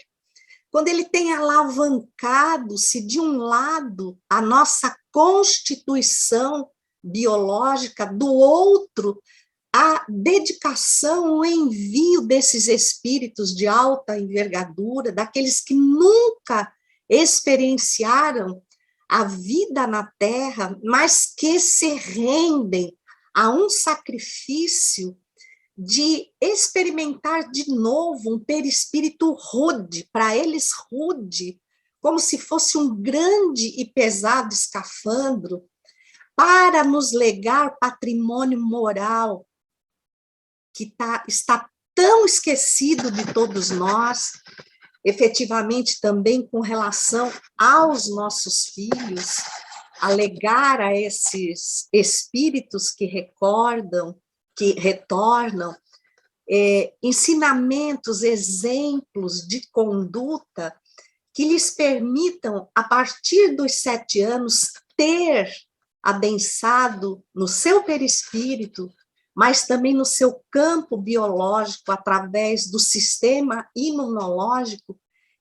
quando ele tem alavancado-se de um lado a nossa constituição biológica, do outro a dedicação, o envio desses espíritos de alta envergadura, daqueles que nunca experienciaram a vida na Terra, mas que se rendem a um sacrifício de experimentar de novo um perispírito rude, para eles rude, como se fosse um grande e pesado escafandro, para nos legar patrimônio moral que está tão esquecido de todos nós, efetivamente também com relação aos nossos filhos, alegar a esses espíritos que recordam, que retornam, ensinamentos, exemplos de conduta que lhes permitam, a partir dos 7 anos, ter adensado no seu perispírito, mas também no seu campo biológico, através do sistema imunológico,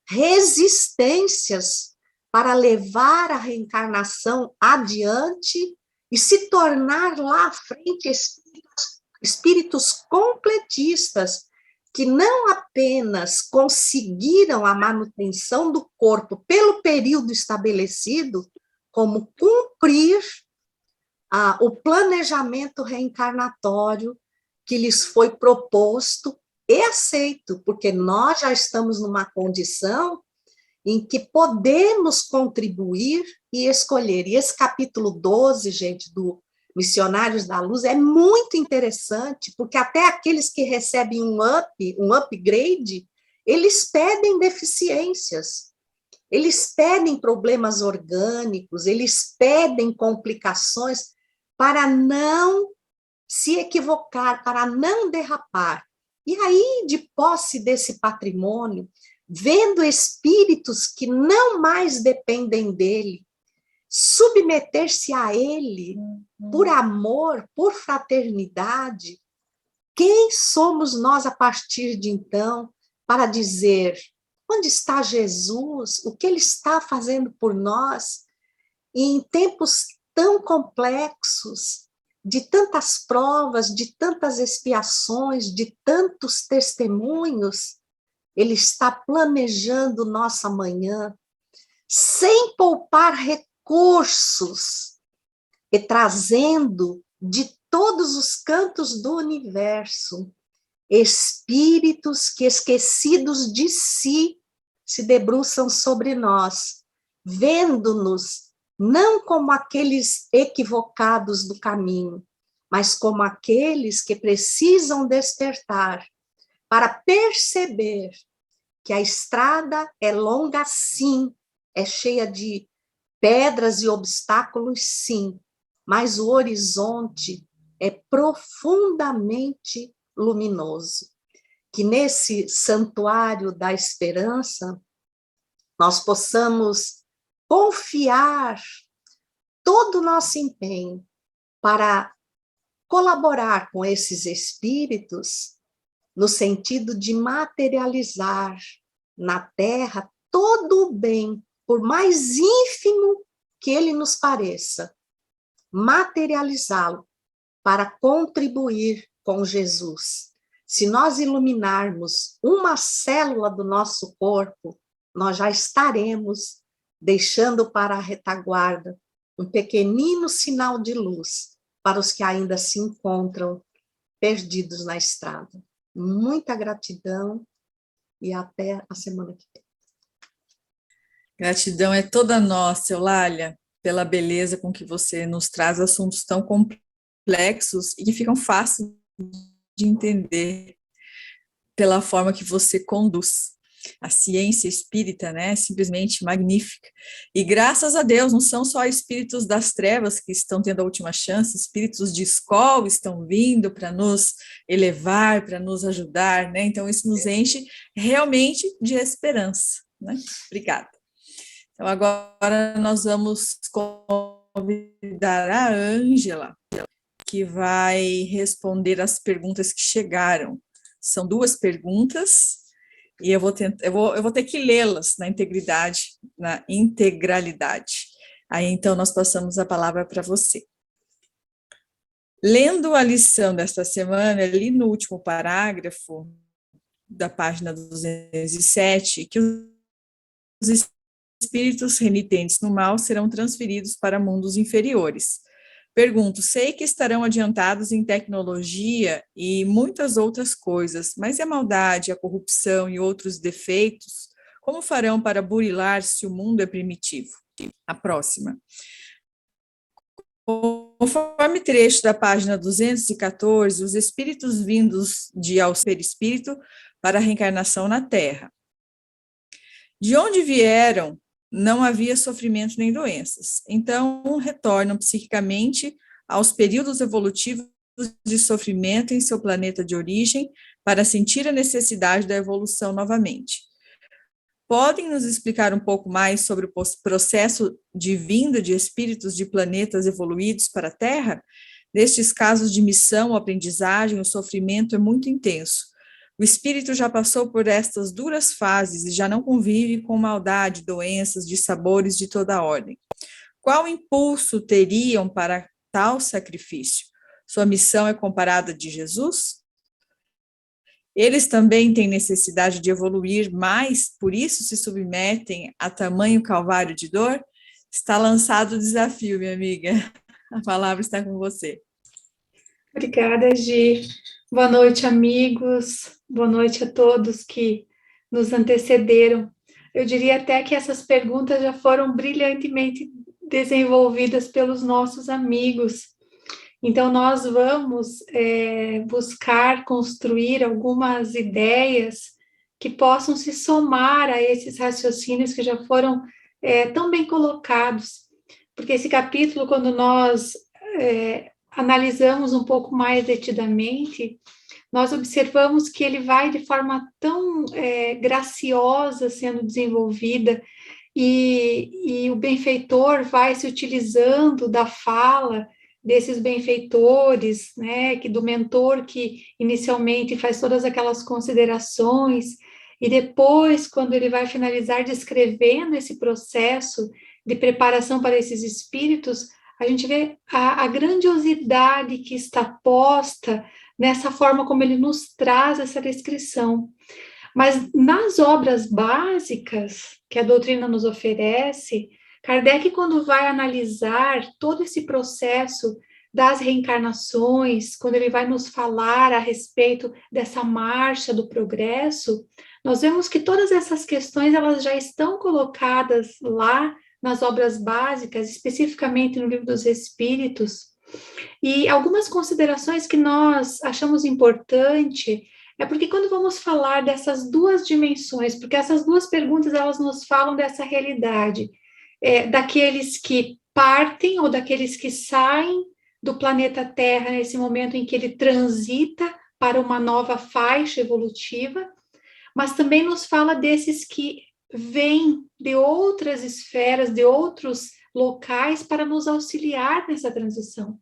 resistências para levar a reencarnação adiante e se tornar lá à frente espíritos completistas, que não apenas conseguiram a manutenção do corpo pelo período estabelecido, como cumprir o planejamento reencarnatório que lhes foi proposto e aceito, porque nós já estamos numa condição em que podemos contribuir e escolher. E esse capítulo 12, gente, do Missionários da Luz, é muito interessante, porque até aqueles que recebem um upgrade, eles pedem deficiências, eles pedem problemas orgânicos, eles pedem complicações para não se equivocar, para não derrapar. E aí, de posse desse patrimônio, vendo espíritos que não mais dependem dele, submeter-se a ele por amor, por fraternidade, quem somos nós a partir de então para dizer onde está Jesus, o que ele está fazendo por nós, e em tempos tão complexos, de tantas provas, de tantas expiações, de tantos testemunhos, ele está planejando nossa manhã, sem poupar recursos, e trazendo de todos os cantos do universo espíritos que, esquecidos de si, se debruçam sobre nós, vendo-nos não como aqueles equivocados do caminho, mas como aqueles que precisam despertar para perceber que a estrada é longa, sim, é cheia de pedras e obstáculos, sim, mas o horizonte é profundamente luminoso. Que nesse santuário da esperança nós possamos confiar todo o nosso empenho para colaborar com esses espíritos no sentido de materializar na Terra todo o bem, por mais ínfimo que ele nos pareça, materializá-lo para contribuir com Jesus. Se nós iluminarmos uma célula do nosso corpo, nós já estaremos deixando para a retaguarda um pequenino sinal de luz para os que ainda se encontram perdidos na estrada. Muita gratidão e até a semana que vem. Gratidão é toda nossa, Eulália, pela beleza com que você nos traz assuntos tão complexos e que ficam fáceis de entender pela forma que você conduz. A ciência espírita, né, é simplesmente magnífica. E graças a Deus, não são só espíritos das trevas que estão tendo a última chance, espíritos de escola estão vindo para nos elevar, para nos ajudar, né? Então isso nos enche realmente de esperança, né? Obrigada. Então agora nós vamos convidar a Ângela, que vai responder as perguntas que chegaram. São 2 perguntas. E eu vou ter que lê-las na integralidade. Aí, então, nós passamos a palavra para você. Lendo a lição desta semana, ali no último parágrafo da página 207, que os espíritos renitentes no mal serão transferidos para mundos inferiores. Pergunto, sei que estarão adiantados em tecnologia e muitas outras coisas, mas e a maldade, a corrupção e outros defeitos, como farão para burilar se o mundo é primitivo? A próxima. Conforme trecho da página 214, os espíritos vindos de ao perispírito para a reencarnação na Terra. De onde vieram, não havia sofrimento nem doenças. Então, retornam psiquicamente aos períodos evolutivos de sofrimento em seu planeta de origem para sentir a necessidade da evolução novamente. Podem nos explicar um pouco mais sobre o processo de vinda de espíritos de planetas evoluídos para a Terra? Nestes casos de missão ou aprendizagem, o sofrimento é muito intenso. O espírito já passou por estas duras fases e já não convive com maldade, doenças, dissabores de toda a ordem. Qual impulso teriam para tal sacrifício? Sua missão é comparada à de Jesus? Eles também têm necessidade de evoluir mais, por isso se submetem a tamanho calvário de dor? Está lançado o desafio, minha amiga. A palavra está com você. Obrigada, Gi. Boa noite, amigos. Boa noite a todos que nos antecederam. Eu diria até que essas perguntas já foram brilhantemente desenvolvidas pelos nossos amigos. Então, nós vamos buscar construir algumas ideias que possam se somar a esses raciocínios que já foram tão bem colocados. Porque esse capítulo, quando nós analisamos um pouco mais detidamente, nós observamos que ele vai de forma tão graciosa sendo desenvolvida, e o benfeitor vai se utilizando da fala desses benfeitores, né, do mentor que inicialmente faz todas aquelas considerações, e depois, quando ele vai finalizar descrevendo esse processo de preparação para esses espíritos, a gente vê a grandiosidade que está posta nessa forma como ele nos traz essa descrição. Mas nas obras básicas que a doutrina nos oferece, Kardec, quando vai analisar todo esse processo das reencarnações, quando ele vai nos falar a respeito dessa marcha do progresso, nós vemos que todas essas questões elas já estão colocadas lá nas obras básicas, especificamente no Livro dos Espíritos. E algumas considerações que nós achamos importante é porque quando vamos falar dessas duas dimensões, porque essas duas perguntas elas nos falam dessa realidade, daqueles que partem ou daqueles que saem do planeta Terra nesse momento em que ele transita para uma nova faixa evolutiva, mas também nos fala desses que vêm de outras esferas, de outros locais para nos auxiliar nessa transição.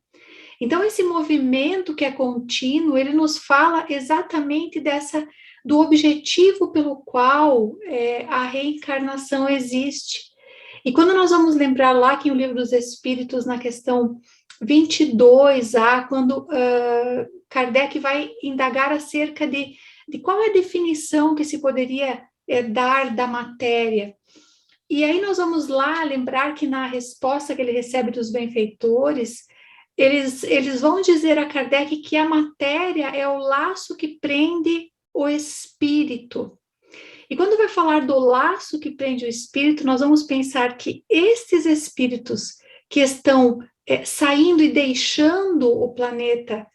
Então, esse movimento que é contínuo, ele nos fala exatamente do objetivo pelo qual a reencarnação existe. E quando nós vamos lembrar lá que o Livro dos Espíritos, na questão 22A, quando Kardec vai indagar acerca de qual é a definição que se poderia dar da matéria. E aí nós vamos lá lembrar que na resposta que ele recebe dos benfeitores, eles vão dizer a Kardec que a matéria é o laço que prende o espírito. E quando vai falar do laço que prende o espírito, nós vamos pensar que estes espíritos que estão saindo e deixando o planeta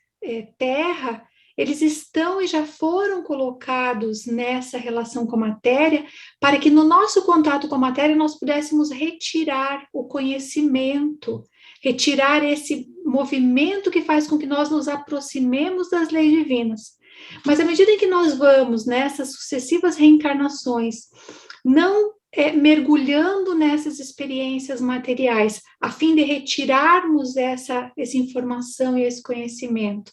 Terra, eles estão e já foram colocados nessa relação com a matéria, para que no nosso contato com a matéria nós pudéssemos retirar o conhecimento, retirar esse movimento que faz com que nós nos aproximemos das leis divinas. Mas à medida em que nós vamos nessas sucessivas reencarnações, não mergulhando nessas experiências materiais, a fim de retirarmos essa informação e esse conhecimento,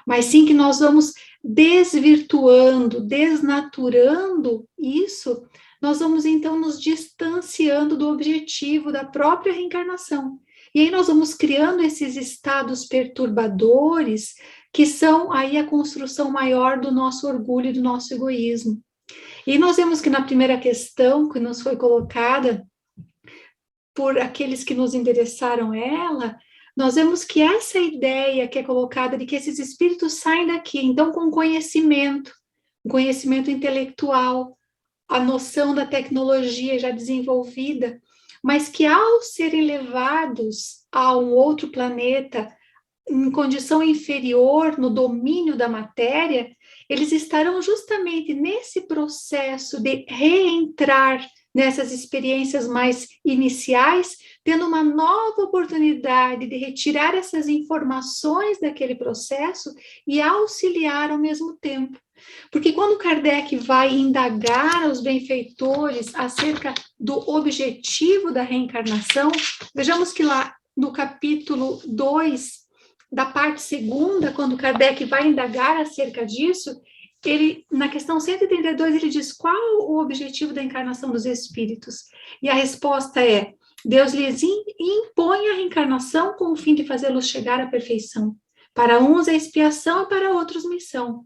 mas sim que nós vamos desvirtuando, desnaturando isso, nós vamos então nos distanciando do objetivo da própria reencarnação. E aí nós vamos criando esses estados perturbadores que são aí a construção maior do nosso orgulho e do nosso egoísmo. E nós vemos que na primeira questão que nos foi colocada por aqueles que nos endereçaram ela, nós vemos que essa ideia que é colocada de que esses espíritos saem daqui, então com conhecimento, um conhecimento intelectual, a noção da tecnologia já desenvolvida, mas que ao serem levados a um outro planeta, em condição inferior, no domínio da matéria, eles estarão justamente nesse processo de reentrar nessas experiências mais iniciais, tendo uma nova oportunidade de retirar essas informações daquele processo e auxiliar ao mesmo tempo. Porque quando Kardec vai indagar aos benfeitores acerca do objetivo da reencarnação, vejamos que lá no capítulo 2, da parte segunda, quando Kardec vai indagar acerca disso, ele, na questão 132, ele diz qual o objetivo da encarnação dos espíritos. E a resposta é: Deus lhes impõe a reencarnação com o fim de fazê-los chegar à perfeição. Para uns é expiação e para outros missão.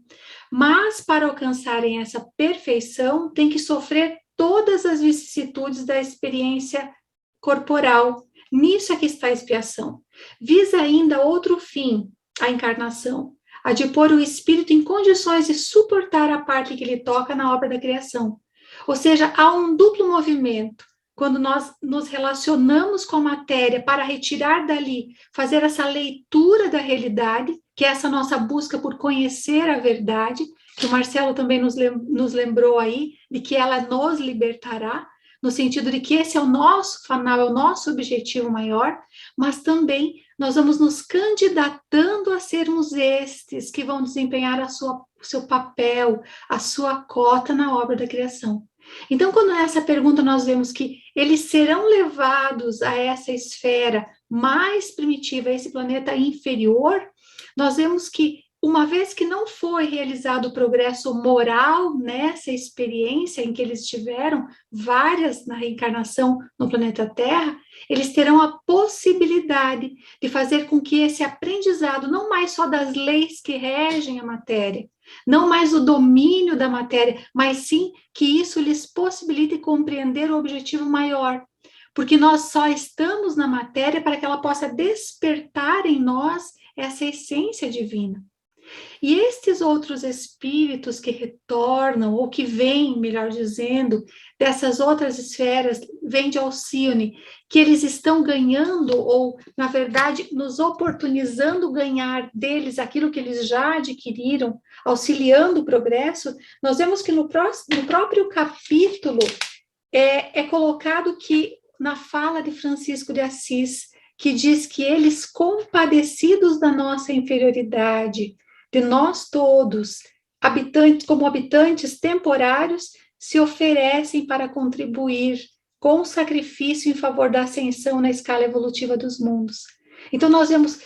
Mas para alcançarem essa perfeição, tem que sofrer todas as vicissitudes da experiência corporal. Nisso é que está a expiação. Visa ainda outro fim, a encarnação, a de pôr o espírito em condições de suportar a parte que lhe toca na obra da criação. Ou seja, há um duplo movimento. Quando nós nos relacionamos com a matéria para retirar dali, fazer essa leitura da realidade, que é essa nossa busca por conhecer a verdade, que o Marcelo também nos lembrou aí, de que ela nos libertará, no sentido de que esse é o nosso fanal, é o nosso objetivo maior, mas também nós vamos nos candidatando a sermos estes que vão desempenhar o seu papel, a sua cota na obra da criação. Então, quando nessa pergunta nós vemos que eles serão levados a essa esfera mais primitiva, a esse planeta inferior, nós vemos que, uma vez que não foi realizado o progresso moral nessa experiência em que eles tiveram várias na reencarnação no planeta Terra, eles terão a possibilidade de fazer com que esse aprendizado, não mais só das leis que regem a matéria, não mais o domínio da matéria, mas sim que isso lhes possibilite compreender o objetivo maior. Porque nós só estamos na matéria para que ela possa despertar em nós essa essência divina. E estes outros espíritos que retornam, ou que vêm, melhor dizendo, dessas outras esferas, vêm de Alcione, que eles estão ganhando, ou, na verdade, nos oportunizando ganhar deles aquilo que eles já adquiriram, auxiliando o progresso, nós vemos que no próprio capítulo é colocado que, na fala de Francisco de Assis, que diz que eles, compadecidos da nossa inferioridade, de nós todos, como habitantes temporários, se oferecem para contribuir com o sacrifício em favor da ascensão na escala evolutiva dos mundos. Então, nós vemos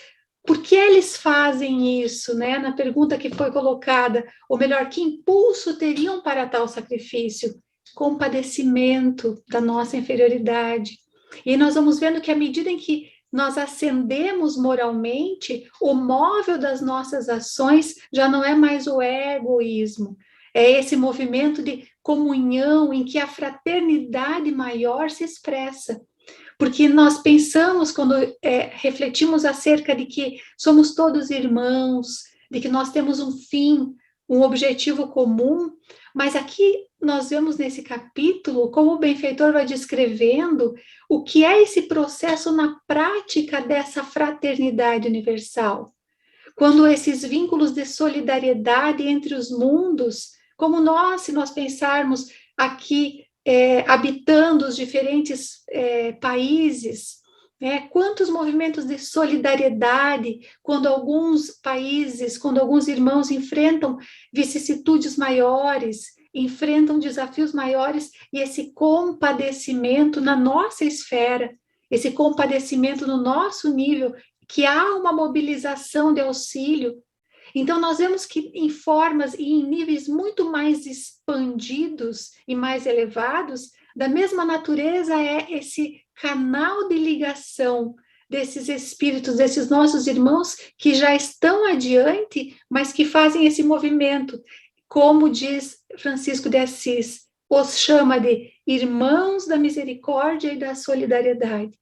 por que eles fazem isso, né? Na pergunta que foi colocada, ou melhor, que impulso teriam para tal sacrifício? Compadecimento da nossa inferioridade. E nós vamos vendo que à medida em que nós ascendemos moralmente, o móvel das nossas ações já não é mais o egoísmo, é esse movimento de comunhão em que a fraternidade maior se expressa. Porque nós pensamos, quando refletimos acerca de que somos todos irmãos, de que nós temos um fim, um objetivo comum, mas aqui nós vemos nesse capítulo como o benfeitor vai descrevendo o que é esse processo na prática dessa fraternidade universal. Quando esses vínculos de solidariedade entre os mundos, como nós, se nós pensarmos aqui, habitando os diferentes países, quantos movimentos de solidariedade, quando alguns países, quando alguns irmãos enfrentam vicissitudes maiores, enfrentam desafios maiores, e esse compadecimento na nossa esfera, esse compadecimento no nosso nível, que há uma mobilização de auxílio. Então, nós vemos que em formas e em níveis muito mais expandidos e mais elevados, da mesma natureza é esse canal de ligação desses espíritos, desses nossos irmãos que já estão adiante, mas que fazem esse movimento. Como diz Francisco de Assis, os chama de irmãos da misericórdia e da solidariedade.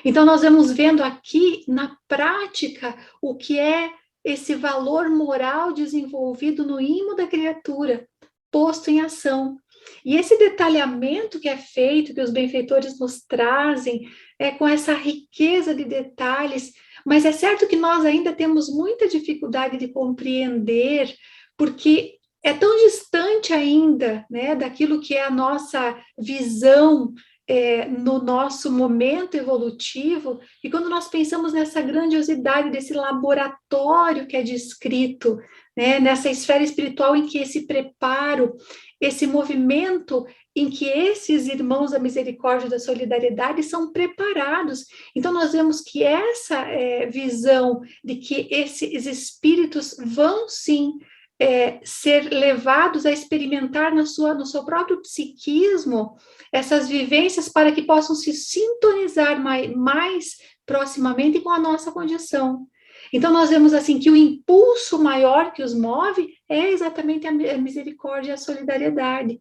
Então, nós vamos vendo aqui, na prática, o que é esse valor moral desenvolvido no imo da criatura, posto em ação. E esse detalhamento que é feito, que os benfeitores nos trazem, com essa riqueza de detalhes, mas é certo que nós ainda temos muita dificuldade de compreender, porque é tão distante ainda, né, daquilo que é a nossa visão no nosso momento evolutivo, e quando nós pensamos nessa grandiosidade desse laboratório que é descrito, né, nessa esfera espiritual em que esse preparo, esse movimento em que esses irmãos da misericórdia e da solidariedade são preparados. Então, nós vemos que essa visão de que esses espíritos vão, sim, ser levados a experimentar no seu próprio psiquismo essas vivências para que possam se sintonizar mais proximamente com a nossa condição. Então, nós vemos assim que o impulso maior que os move é exatamente a misericórdia e a solidariedade.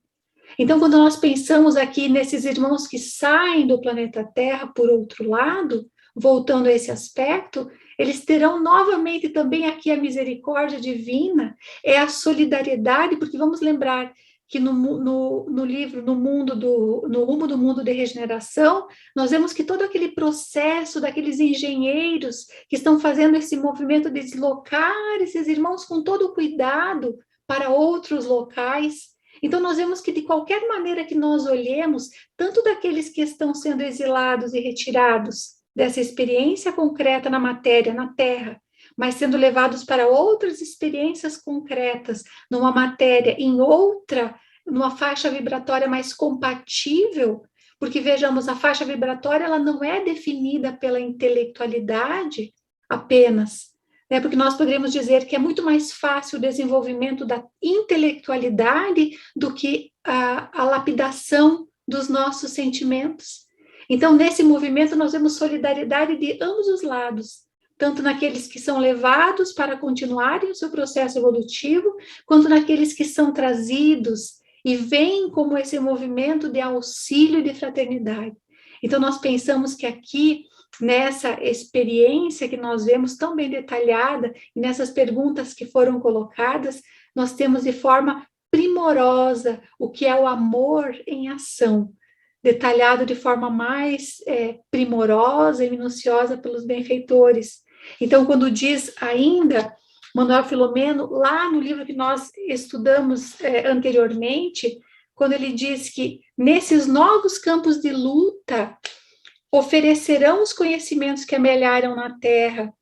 Então, quando nós pensamos aqui nesses irmãos que saem do planeta Terra, por outro lado, voltando a esse aspecto, eles terão novamente também aqui a misericórdia divina, é a solidariedade, porque vamos lembrar que no livro, no rumo do mundo de regeneração, nós vemos que todo aquele processo daqueles engenheiros que estão fazendo esse movimento de deslocar esses irmãos com todo o cuidado para outros locais. Então, nós vemos que, de qualquer maneira que nós olhemos, tanto daqueles que estão sendo exilados e retirados dessa experiência concreta na matéria, na Terra, mas sendo levados para outras experiências concretas, numa matéria, numa faixa vibratória mais compatível, porque, vejamos, a faixa vibratória ela não é definida pela intelectualidade apenas, né? Porque nós poderíamos dizer que é muito mais fácil o desenvolvimento da intelectualidade do que a lapidação dos nossos sentimentos. Então, nesse movimento, nós vemos solidariedade de ambos os lados, tanto naqueles que são levados para continuarem o seu processo evolutivo, quanto naqueles que são trazidos e vêm como esse movimento de auxílio e de fraternidade. Então, nós pensamos que aqui, nessa experiência que nós vemos tão bem detalhada, e nessas perguntas que foram colocadas, nós temos de forma primorosa o que é o amor em ação, detalhado de forma mais primorosa e minuciosa pelos benfeitores. Então, quando diz ainda, Manuel Filomeno, lá no livro que nós estudamos anteriormente, quando ele diz que nesses novos campos de luta, oferecerão os conhecimentos que amelharam na terra,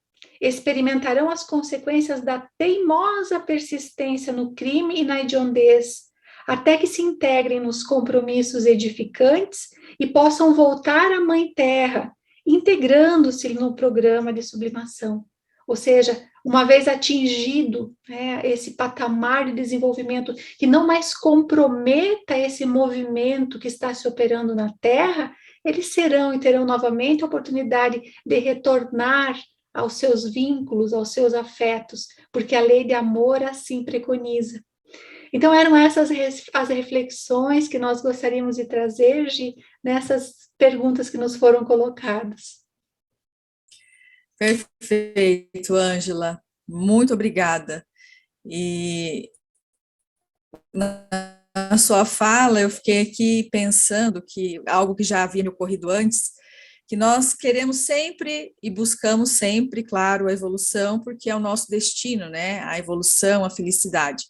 experimentarão as consequências da teimosa persistência no crime e na hediondez, até que se integrem nos compromissos edificantes e possam voltar à Mãe Terra, integrando-se no programa de sublimação. Ou seja, uma vez atingido, né, esse patamar de desenvolvimento que não mais comprometa esse movimento que está se operando na Terra, eles serão e terão novamente a oportunidade de retornar aos seus vínculos, aos seus afetos, porque a lei de amor assim preconiza. Então, eram essas as reflexões que nós gostaríamos de trazer, Gi, nessas perguntas que nos foram colocadas. Perfeito, Ângela. Muito obrigada. E na sua fala, eu fiquei aqui pensando que algo que já havia me ocorrido antes, que nós queremos sempre e buscamos sempre, claro, a evolução, porque é o nosso destino, né? A evolução, a felicidade.